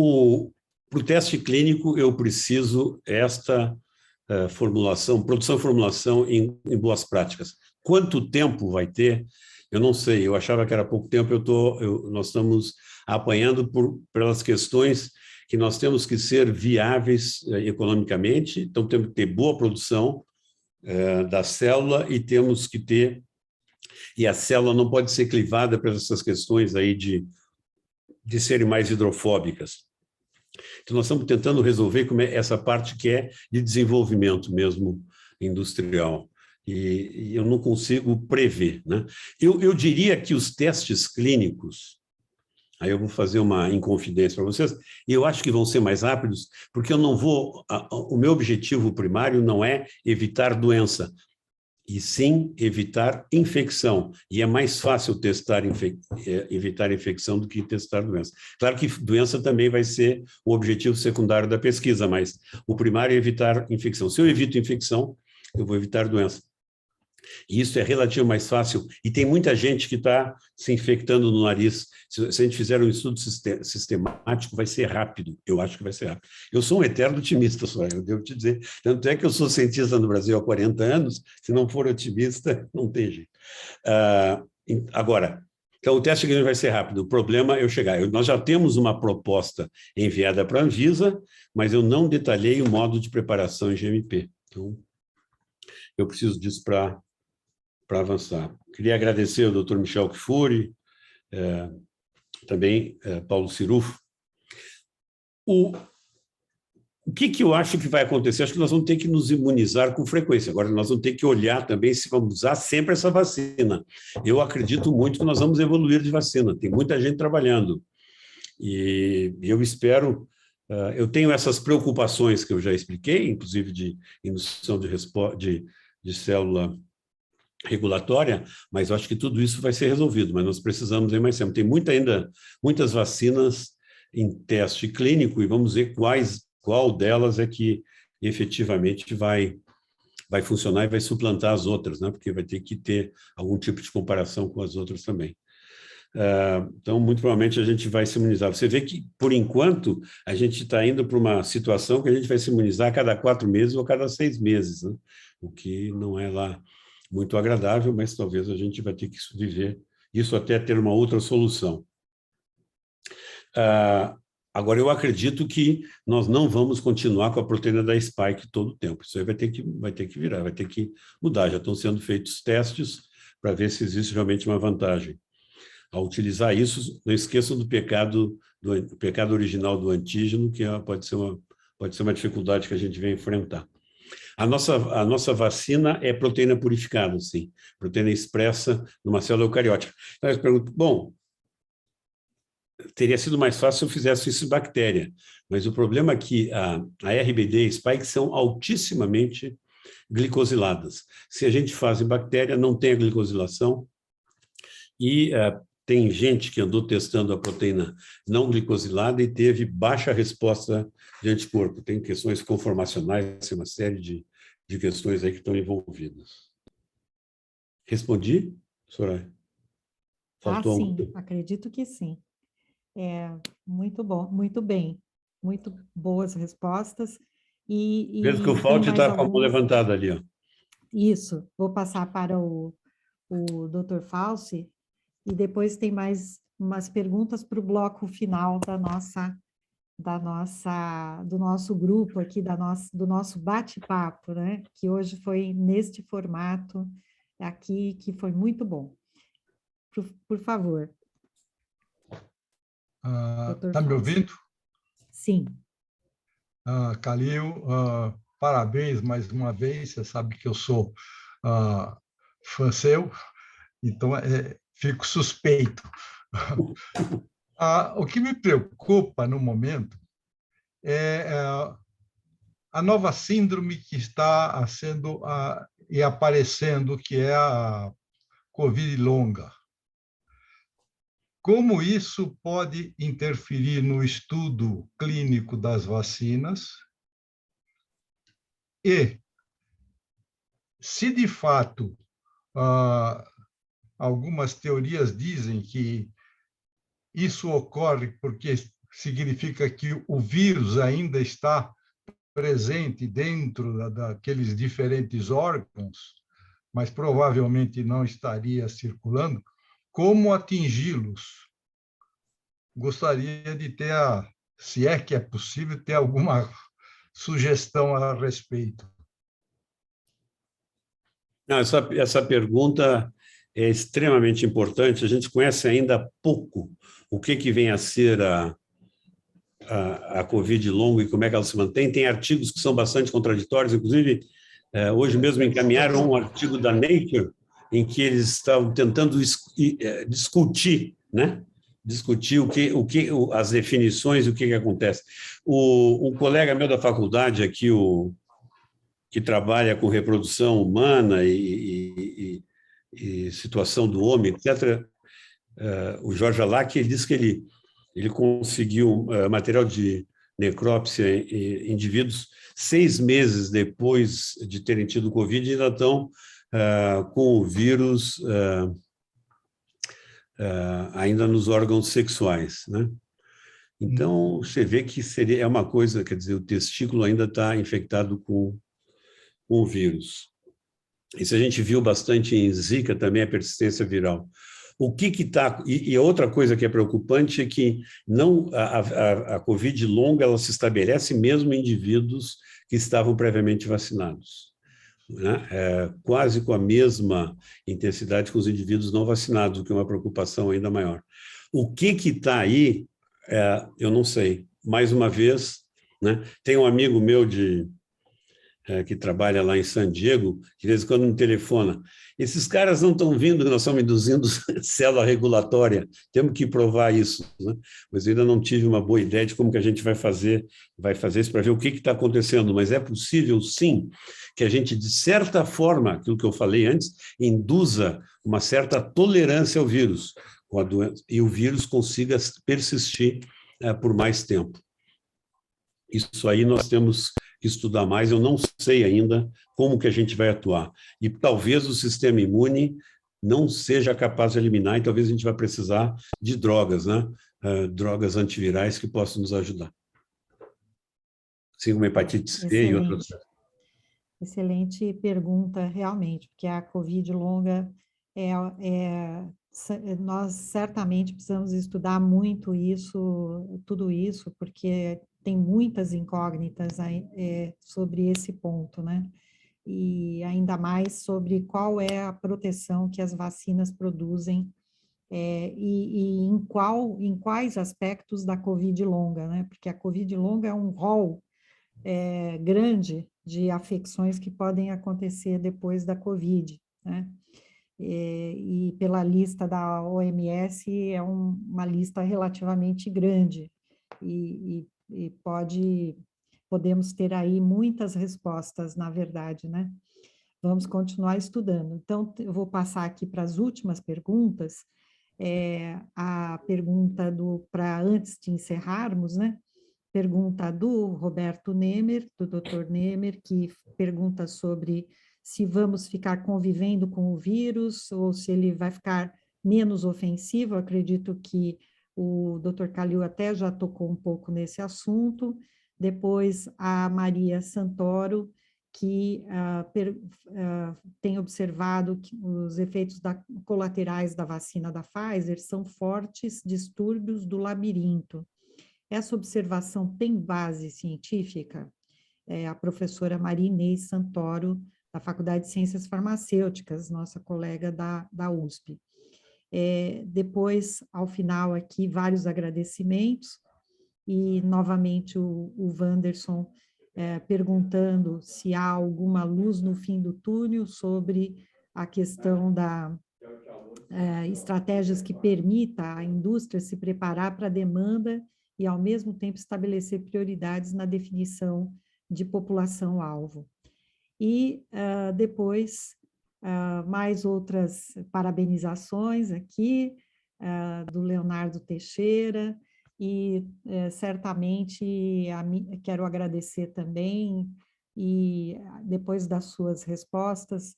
para o teste clínico, eu preciso produção e formulação em boas práticas. Quanto tempo vai ter? Eu não sei, eu achava que era pouco tempo, nós estamos apanhando pelas questões que nós temos que ser viáveis economicamente, então temos que ter boa produção da célula e temos que ter... E a célula não pode ser clivada por essas questões aí de serem mais hidrofóbicas. Então, nós estamos tentando resolver essa parte que é de desenvolvimento mesmo industrial. E eu não consigo prever, né? Eu diria que os testes clínicos, aí eu vou fazer uma inconfidência para vocês, e eu acho que vão ser mais rápidos, porque eu não vou... O meu objetivo primário não é evitar doença, e sim evitar infecção. E é mais fácil evitar infecção do que testar doença. Claro que doença também vai ser o objetivo secundário da pesquisa, mas o primário é evitar infecção. Se eu evito infecção, eu vou evitar doença. E isso é relativamente mais fácil, e tem muita gente que está se infectando no nariz. Se a gente fizer um estudo sistemático, vai ser rápido, eu acho que vai ser rápido. Eu sou um eterno otimista, só, eu devo te dizer. Tanto é que eu sou cientista no Brasil há 40 anos, se não for otimista, não tem jeito. Agora, então o teste clínico vai ser rápido, o problema é eu chegar. Nós já temos uma proposta enviada para a Anvisa, mas eu não detalhei o modo de preparação em GMP. Então, eu preciso disso para avançar. Queria agradecer ao doutor Michel Kfouri, também Paulo Cirufo. O que eu acho que vai acontecer? Acho que nós vamos ter que nos imunizar com frequência. Agora, nós vamos ter que olhar também se vamos usar sempre essa vacina. Eu acredito muito que nós vamos evoluir de vacina. Tem muita gente trabalhando. E eu espero... eu tenho essas preocupações que eu já expliquei, inclusive de indução de célula regulatória, mas eu acho que tudo isso vai ser resolvido, mas nós precisamos ir mais tempo. Tem muitas vacinas em teste clínico e vamos ver qual delas é que efetivamente vai funcionar e vai suplantar as outras, né? Porque vai ter que ter algum tipo de comparação com as outras também. Então, muito provavelmente, a gente vai se imunizar. Você vê que, por enquanto, a gente está indo para uma situação que a gente vai se imunizar a cada 4 meses ou a cada 6 meses, né? O que não é lá muito agradável, mas talvez a gente vai ter que viver isso até ter uma outra solução. Agora, eu acredito que nós não vamos continuar com a proteína da spike todo o tempo. Isso aí vai ter que virar, vai ter que mudar. Já estão sendo feitos testes para ver se existe realmente uma vantagem. Ao utilizar isso, não esqueçam do pecado original do antígeno, que pode ser uma dificuldade que a gente vai enfrentar. A nossa vacina é proteína purificada, sim, proteína expressa numa célula eucariótica. Então, eu pergunto, bom, teria sido mais fácil se eu fizesse isso em bactéria, mas o problema é que a RBD e a spike são altissimamente glicosiladas. Se a gente faz em bactéria, não tem a glicosilação, e tem gente que andou testando a proteína não glicosilada e teve baixa resposta de anticorpo. Tem questões conformacionais, uma série de questões aí que estão envolvidas. Respondi, Soraya? Faltou sim, acredito que sim. Muito bom, muito bem. Muito boas respostas. Mesmo que eu falte, está com a mão levantada ali. Ó. Isso, vou passar para o Dr. Falsi, e depois tem mais umas perguntas para o bloco final do nosso grupo aqui, do nosso bate-papo, né? Que hoje foi neste formato aqui, que foi muito bom. Por favor. Está me ouvindo? Sim. Calil, parabéns mais uma vez. Você sabe que eu sou fã seu, então fico suspeito. O que me preocupa no momento é a nova síndrome que está sendo e aparecendo, que é a Covid longa. Como isso pode interferir no estudo clínico das vacinas? E, se de fato algumas teorias dizem que isso ocorre porque significa que o vírus ainda está presente dentro daqueles diferentes órgãos, mas provavelmente não estaria circulando, como atingi-los? Gostaria de ter, se é que é possível, ter alguma sugestão a respeito. Não, essa pergunta é extremamente importante. A gente conhece ainda pouco o que vem a ser a Covid longa e como é que ela se mantém. Tem artigos que são bastante contraditórios, inclusive, hoje mesmo encaminharam um artigo da Nature em que eles estavam tentando discutir, né? Discutir as definições e o que acontece. Um colega meu da faculdade aqui, que trabalha com reprodução humana e situação do homem, etc., o Jorge Alac, ele disse que ele conseguiu material de necrópsia em indivíduos 6 meses depois de terem tido Covid e ainda estão com o vírus ainda nos órgãos sexuais, né? Então, você vê que é uma coisa, quer dizer, o testículo ainda está infectado com o vírus. Isso a gente viu bastante em Zika, também a persistência viral. O que está... E outra coisa que é preocupante é que a Covid longa ela se estabelece mesmo em indivíduos que estavam previamente vacinados, né? Quase com a mesma intensidade com os indivíduos não vacinados, o que é uma preocupação ainda maior. O que está aí, eu não sei. Mais uma vez, né? Tem um amigo meu que trabalha lá em San Diego, que de vez em quando me telefona. Esses caras não estão vindo, nós estamos induzindo célula regulatória, temos que provar isso, né? Mas eu ainda não tive uma boa ideia de como que a gente vai fazer isso para ver o que está acontecendo, mas é possível, sim, que a gente, de certa forma, aquilo que eu falei antes, induza uma certa tolerância ao vírus, com a doença, e o vírus consiga persistir por mais tempo. Isso aí nós temos que estudar mais, eu não sei ainda como que a gente vai atuar. E talvez o sistema imune não seja capaz de eliminar, e talvez a gente vai precisar de drogas, né? Drogas antivirais que possam nos ajudar. Assim como hepatite C e outras. Excelente pergunta, realmente, porque a Covid longa nós certamente precisamos estudar muito isso, tudo isso, porque tem muitas incógnitas sobre esse ponto, né? E ainda mais sobre qual é a proteção que as vacinas produzem e em quais aspectos da Covid longa, né? Porque a Covid longa é um rol grande de afecções que podem acontecer depois da Covid, né? E pela lista da OMS, é uma lista relativamente grande, e podemos ter aí muitas respostas, na verdade, né? Vamos continuar estudando. Então, eu vou passar aqui para as últimas perguntas, a pergunta para antes de encerrarmos, né? Pergunta do Roberto Nemer, do Dr. Nemer, que pergunta sobre se vamos ficar convivendo com o vírus ou se ele vai ficar menos ofensivo. Eu acredito que o Dr. Calil até já tocou um pouco nesse assunto. Depois, a Maria Santoro, que tem observado que os efeitos colaterais da vacina da Pfizer são fortes distúrbios do labirinto. Essa observação tem base científica? A professora Maria Inês Santoro, da Faculdade de Ciências Farmacêuticas, nossa colega da USP. Depois, ao final aqui, vários agradecimentos, e novamente o Wanderson perguntando se há alguma luz no fim do túnel sobre a questão da estratégias que permita à indústria se preparar para a demanda e, ao mesmo tempo, estabelecer prioridades na definição de população-alvo. E, depois, mais outras parabenizações aqui, do Leonardo Teixeira, e certamente quero agradecer também, e depois das suas respostas,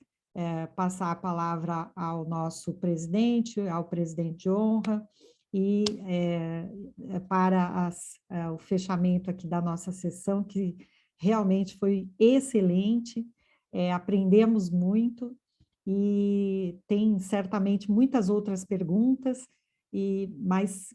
passar a palavra ao nosso presidente, ao presidente de honra, e para o fechamento aqui da nossa sessão, que realmente foi excelente, aprendemos muito e tem certamente muitas outras perguntas, mas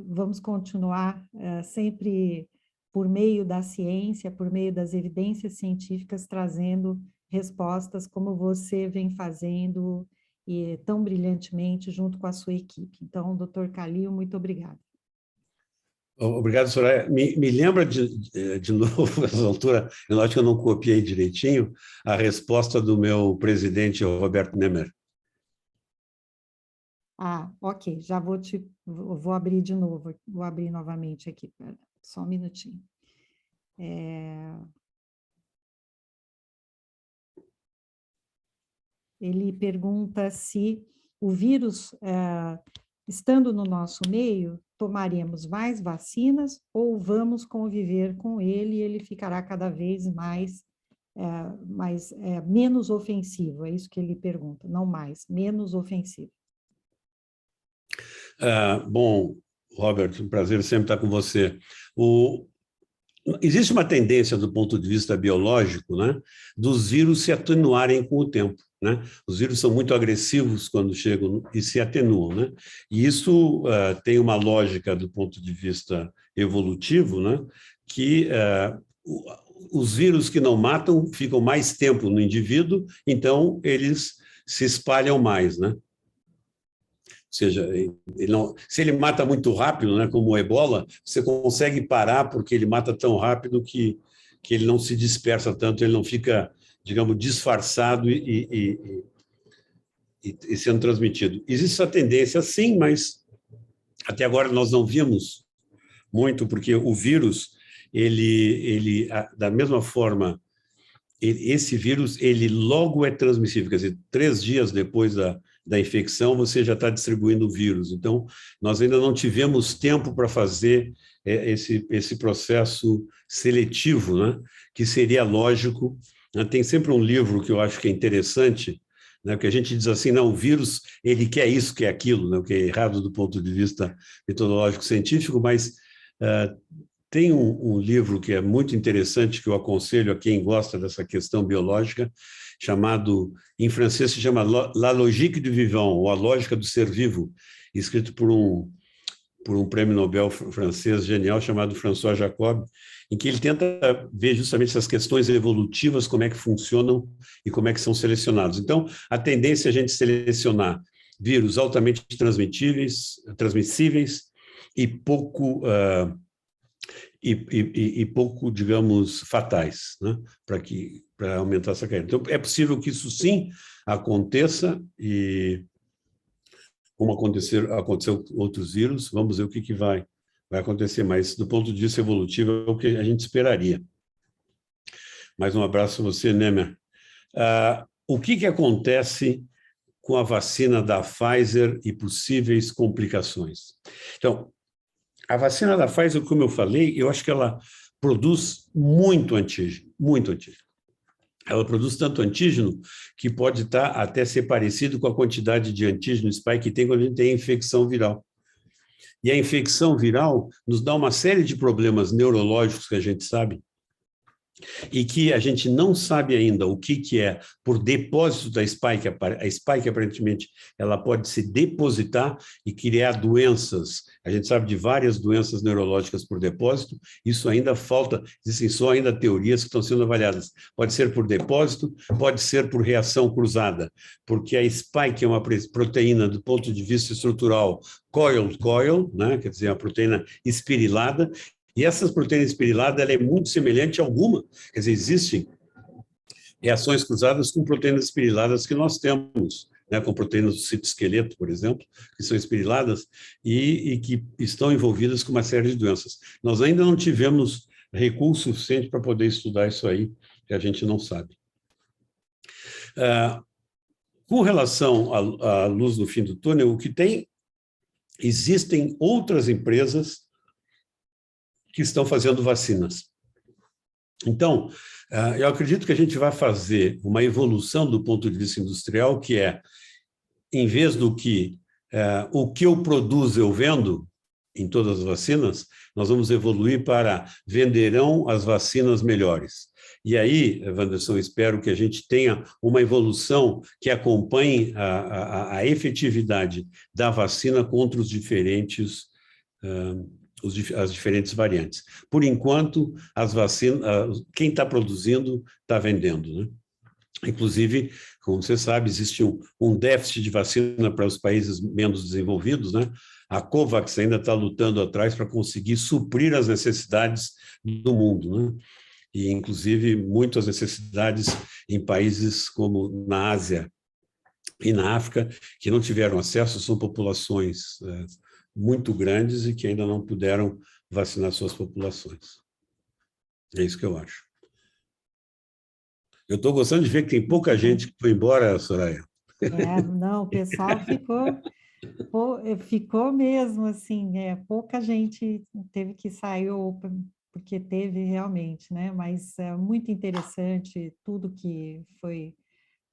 vamos continuar sempre por meio da ciência, por meio das evidências científicas, trazendo respostas como você vem fazendo e tão brilhantemente junto com a sua equipe. Então, doutor Calil, muito obrigada. Obrigado, Soraya. Me lembra de novo, nessa altura, eu acho que eu não copiei direitinho, a resposta do meu presidente, Roberto Nemer. Ok, já vou abrir de novo, vou abrir novamente aqui, só um minutinho. Ele pergunta se o vírus, estando no nosso meio, tomaremos mais vacinas ou vamos conviver com ele e ele ficará cada vez menos ofensivo? É isso que ele pergunta, não mais, menos ofensivo. Bom, Robert, um prazer sempre estar com você. Existe uma tendência do ponto de vista biológico, né, dos vírus se atenuarem com o tempo, né? Os vírus são muito agressivos quando chegam e se atenuam, né? E isso tem uma lógica do ponto de vista evolutivo, né, que os vírus que não matam ficam mais tempo no indivíduo, então eles se espalham mais, né? Ou seja, se ele mata muito rápido, né, como o ebola, você consegue parar porque ele mata tão rápido que ele não se dispersa tanto, ele não fica, digamos, disfarçado e sendo transmitido. Existe essa tendência, sim, mas até agora nós não vimos muito, porque o vírus, da mesma forma, esse vírus, ele logo é transmissível, quer dizer, 3 dias depois da infecção, você já está distribuindo o vírus. Então, nós ainda não tivemos tempo para fazer esse processo seletivo, né, que seria lógico. Tem sempre um livro que eu acho que é interessante, né, que a gente diz assim, não, o vírus, ele quer isso, quer aquilo, né, o que é errado do ponto de vista metodológico científico, mas tem um livro que é muito interessante, que eu aconselho a quem gosta dessa questão biológica, chamado, em francês se chama La Logique du Vivant, ou A Lógica do Ser Vivo, escrito por um prêmio Nobel francês genial chamado François Jacob, em que ele tenta ver justamente essas questões evolutivas, como é que funcionam e como é que são selecionados. Então, a tendência é a gente selecionar vírus altamente transmissíveis e pouco... pouco, digamos, fatais, né? Para aumentar essa caída. Então, é possível que isso sim aconteça, e como aconteceu com outros vírus, vamos ver o que vai acontecer, mas do ponto de vista evolutivo é o que a gente esperaria. Mais um abraço a você, Nemer. O que acontece com a vacina da Pfizer e possíveis complicações? Então, a vacina da Pfizer, como eu falei, eu acho que ela produz muito antígeno, muito antígeno. Ela produz tanto antígeno que pode até ser parecido com a quantidade de antígeno spike que tem quando a gente tem infecção viral. E a infecção viral nos dá uma série de problemas neurológicos que a gente sabe, e que a gente não sabe ainda o que é por depósito da spike. A spike, aparentemente, ela pode se depositar e criar doenças. A gente sabe de várias doenças neurológicas por depósito, isso ainda falta, existem só ainda teorias que estão sendo avaliadas. Pode ser por depósito, pode ser por reação cruzada, porque a spike é uma proteína do ponto de vista estrutural coil, né? Quer dizer, uma proteína espirilada. E essas proteínas espiriladas, ela é muito semelhante a alguma, quer dizer, existem reações cruzadas com proteínas espiriladas que nós temos, né, com proteínas do citoesqueleto, por exemplo, que são espiriladas e que estão envolvidas com uma série de doenças. Nós ainda não tivemos recurso suficiente para poder estudar isso aí, que a gente não sabe. Com relação à luz no fim do túnel, o que tem, existem outras empresas que estão fazendo vacinas. Então, eu acredito que a gente vai fazer uma evolução do ponto de vista industrial, que é, em vez do que o que eu produzo eu vendo, em todas as vacinas, nós vamos evoluir para venderão as vacinas melhores. E aí, Wanderson, espero que a gente tenha uma evolução que acompanhe a efetividade da vacina contra os diferentes, as diferentes variantes. Por enquanto, as vacinas, quem está produzindo está vendendo, né? Inclusive, como você sabe, existe um déficit de vacina para os países menos desenvolvidos, né? A COVAX ainda está lutando atrás para conseguir suprir as necessidades do mundo, né? E, inclusive, muitas necessidades em países como na Ásia e na África, que não tiveram acesso, são populações muito grandes e que ainda não puderam vacinar suas populações. É isso que eu acho. Eu estou gostando de ver que tem pouca gente que foi embora, Soraya. Não, o pessoal ficou mesmo assim, pouca gente teve que sair, porque teve realmente, né? Mas é muito interessante tudo que foi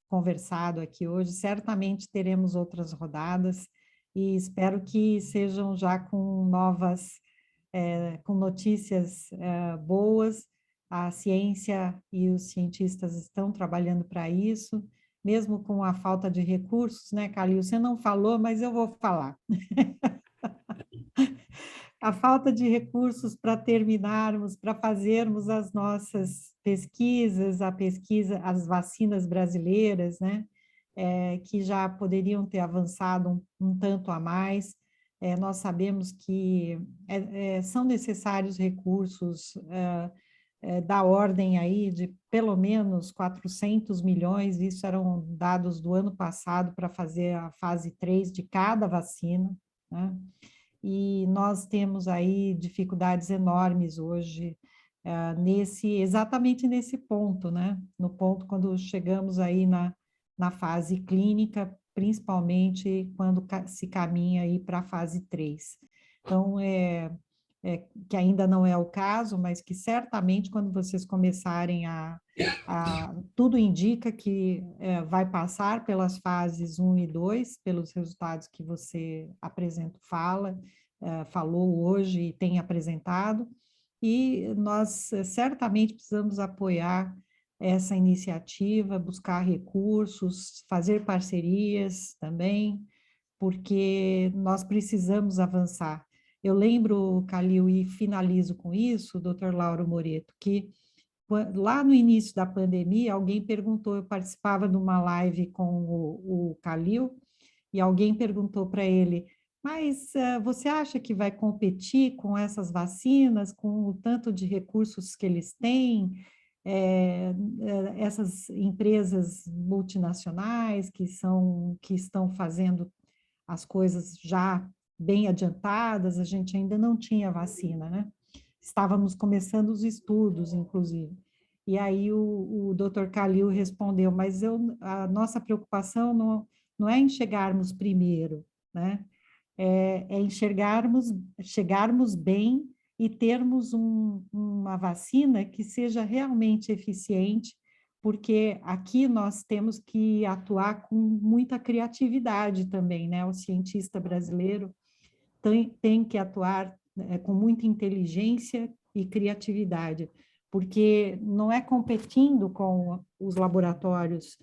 conversado aqui hoje. Certamente teremos outras rodadas e espero que sejam já com com notícias boas. A ciência e os cientistas estão trabalhando para isso, mesmo com a falta de recursos, né, Calil? Você não falou, mas eu vou falar. A falta de recursos para terminarmos, para fazermos as nossas pesquisas, as vacinas brasileiras, né, que já poderiam ter avançado um tanto a mais. Nós sabemos que são necessários recursos da ordem aí de pelo menos 400 milhões, isso eram dados do ano passado para fazer a fase 3 de cada vacina, né? E nós temos aí dificuldades enormes hoje exatamente nesse ponto, né? No ponto quando chegamos aí na fase clínica, principalmente quando se caminha aí para a fase 3. Então, que ainda não é o caso, mas que certamente quando vocês começarem tudo indica que vai passar pelas fases 1 e 2, pelos resultados que você falou hoje e tem apresentado, e nós certamente precisamos apoiar essa iniciativa, buscar recursos, fazer parcerias também, porque nós precisamos avançar. Eu lembro, Calil, e finalizo com isso, doutor Lauro Moreto, que lá no início da pandemia, alguém perguntou, eu participava de uma live com o Calil, e alguém perguntou para ele, mas você acha que vai competir com essas vacinas, com o tanto de recursos que eles têm, essas empresas multinacionais que estão fazendo as coisas já bem adiantadas, a gente ainda não tinha vacina, né? Estávamos começando os estudos, inclusive. E aí o Dr. Calil respondeu, mas a nossa preocupação não é em chegarmos primeiro, né? É chegarmos bem e termos uma vacina que seja realmente eficiente, porque aqui nós temos que atuar com muita criatividade também, né? O cientista brasileiro tem que atuar com muita inteligência e criatividade, porque não é competindo com os laboratórios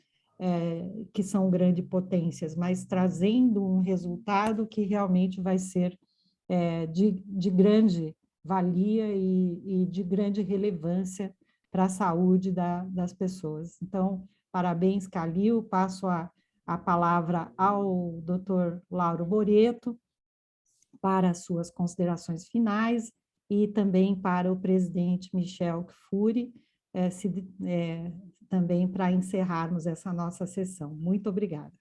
que são grandes potências, mas trazendo um resultado que realmente vai ser de grande valia e de grande relevância para a saúde das pessoas. Então, parabéns, Calil, passo a palavra ao doutor Lauro Moreto para as suas considerações finais e também para o presidente Michel Kfouri, também para encerrarmos essa nossa sessão. Muito obrigada.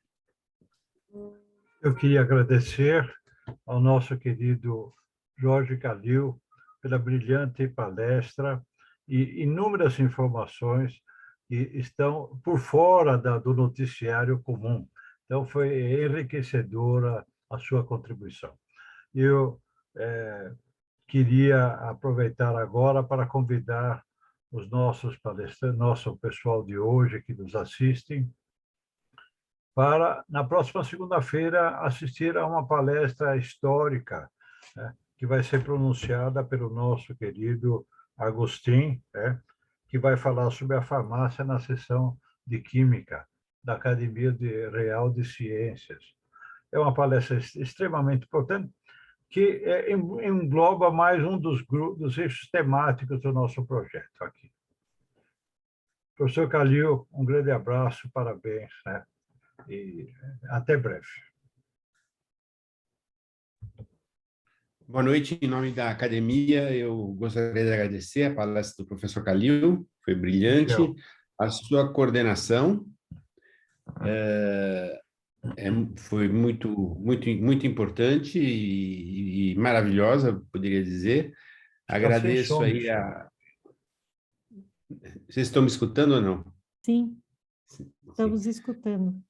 Eu queria agradecer ao nosso querido Jorge Calil pela brilhante palestra e inúmeras informações que estão por fora do noticiário comum. Então, foi enriquecedora a sua contribuição. Eu queria aproveitar agora para convidar os nossos palestrantes, nosso pessoal de hoje que nos assistem, para, na próxima segunda-feira, assistir a uma palestra histórica, né, que vai ser pronunciada pelo nosso querido Agostinho, que vai falar sobre a farmácia na sessão de Química da Academia Real de Ciências. É uma palestra extremamente importante, que engloba mais um dos eixos temáticos do nosso projeto aqui. Professor Calil, um grande abraço, parabéns, e até breve. Boa noite, em nome da academia, eu gostaria de agradecer a palestra do professor Calil, foi brilhante, a sua coordenação foi muito importante e maravilhosa, poderia dizer. Agradeço aí a... Vocês estão me escutando ou não? Sim, estamos escutando.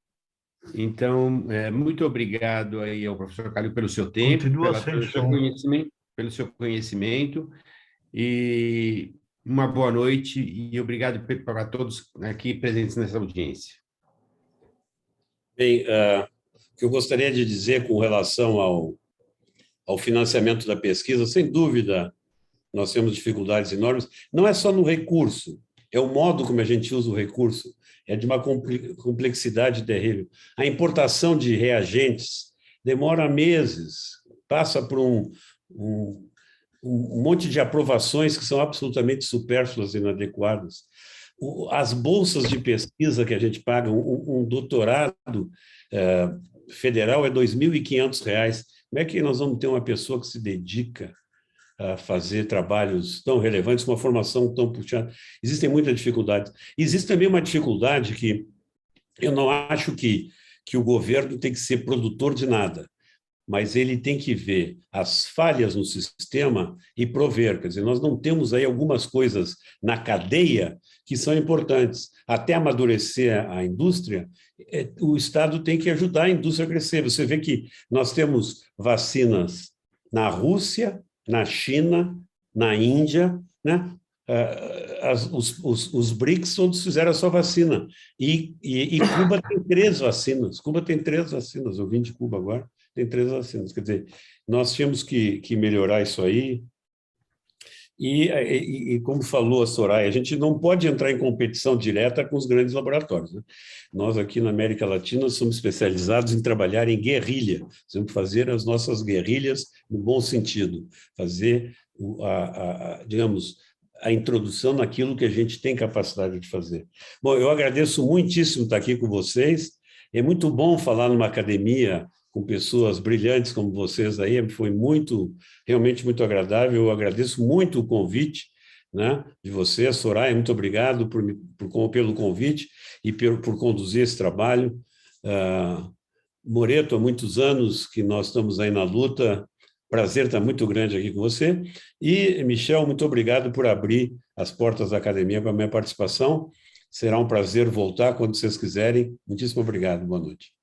Então, muito obrigado aí ao professor Calil pelo seu tempo, pelo seu conhecimento, e uma boa noite e obrigado para todos aqui presentes nessa audiência. Bem, o que eu gostaria de dizer com relação ao financiamento da pesquisa, sem dúvida, nós temos dificuldades enormes, não é só no recurso, é o modo como a gente usa o recurso, é de uma complexidade terrível. A importação de reagentes demora meses, passa por um monte de aprovações que são absolutamente supérfluas e inadequadas. As bolsas de pesquisa que a gente paga, um doutorado federal é R$ 2.500. Como é que nós vamos ter uma pessoa que se dedica a fazer trabalhos tão relevantes, uma formação tão puxada? Existem muitas dificuldades. Existe também uma dificuldade que eu não acho que o governo tem que ser produtor de nada, mas ele tem que ver as falhas no sistema e prover. Quer dizer, nós não temos aí algumas coisas na cadeia que são importantes. Até amadurecer a indústria, o Estado tem que ajudar a indústria a crescer. Você vê que nós temos vacinas na Rússia, na China, na Índia, né? Os BRICS todos fizeram a sua vacina. E Cuba tem 3 vacinas. Cuba tem 3 vacinas. Eu vim de Cuba agora. Tem 3 vacinas. Quer dizer, nós tínhamos que melhorar isso aí. E como falou a Soraya, a gente não pode entrar em competição direta com os grandes laboratórios, né? Nós aqui na América Latina somos especializados em trabalhar em guerrilha. Temos que fazer as nossas guerrilhas no bom sentido, fazer, digamos, a introdução naquilo que a gente tem capacidade de fazer. Bom, eu agradeço muitíssimo estar aqui com vocês. É muito bom falar numa academia com pessoas brilhantes como vocês aí, foi realmente muito agradável. Eu agradeço muito o convite, né, de você, Soraya, muito obrigado pelo convite e por conduzir esse trabalho. Moreto, há muitos anos que nós estamos aí na luta, prazer estar muito grande aqui com você. E, Michel, muito obrigado por abrir as portas da academia para a minha participação. Será um prazer voltar quando vocês quiserem. Muitíssimo obrigado, boa noite.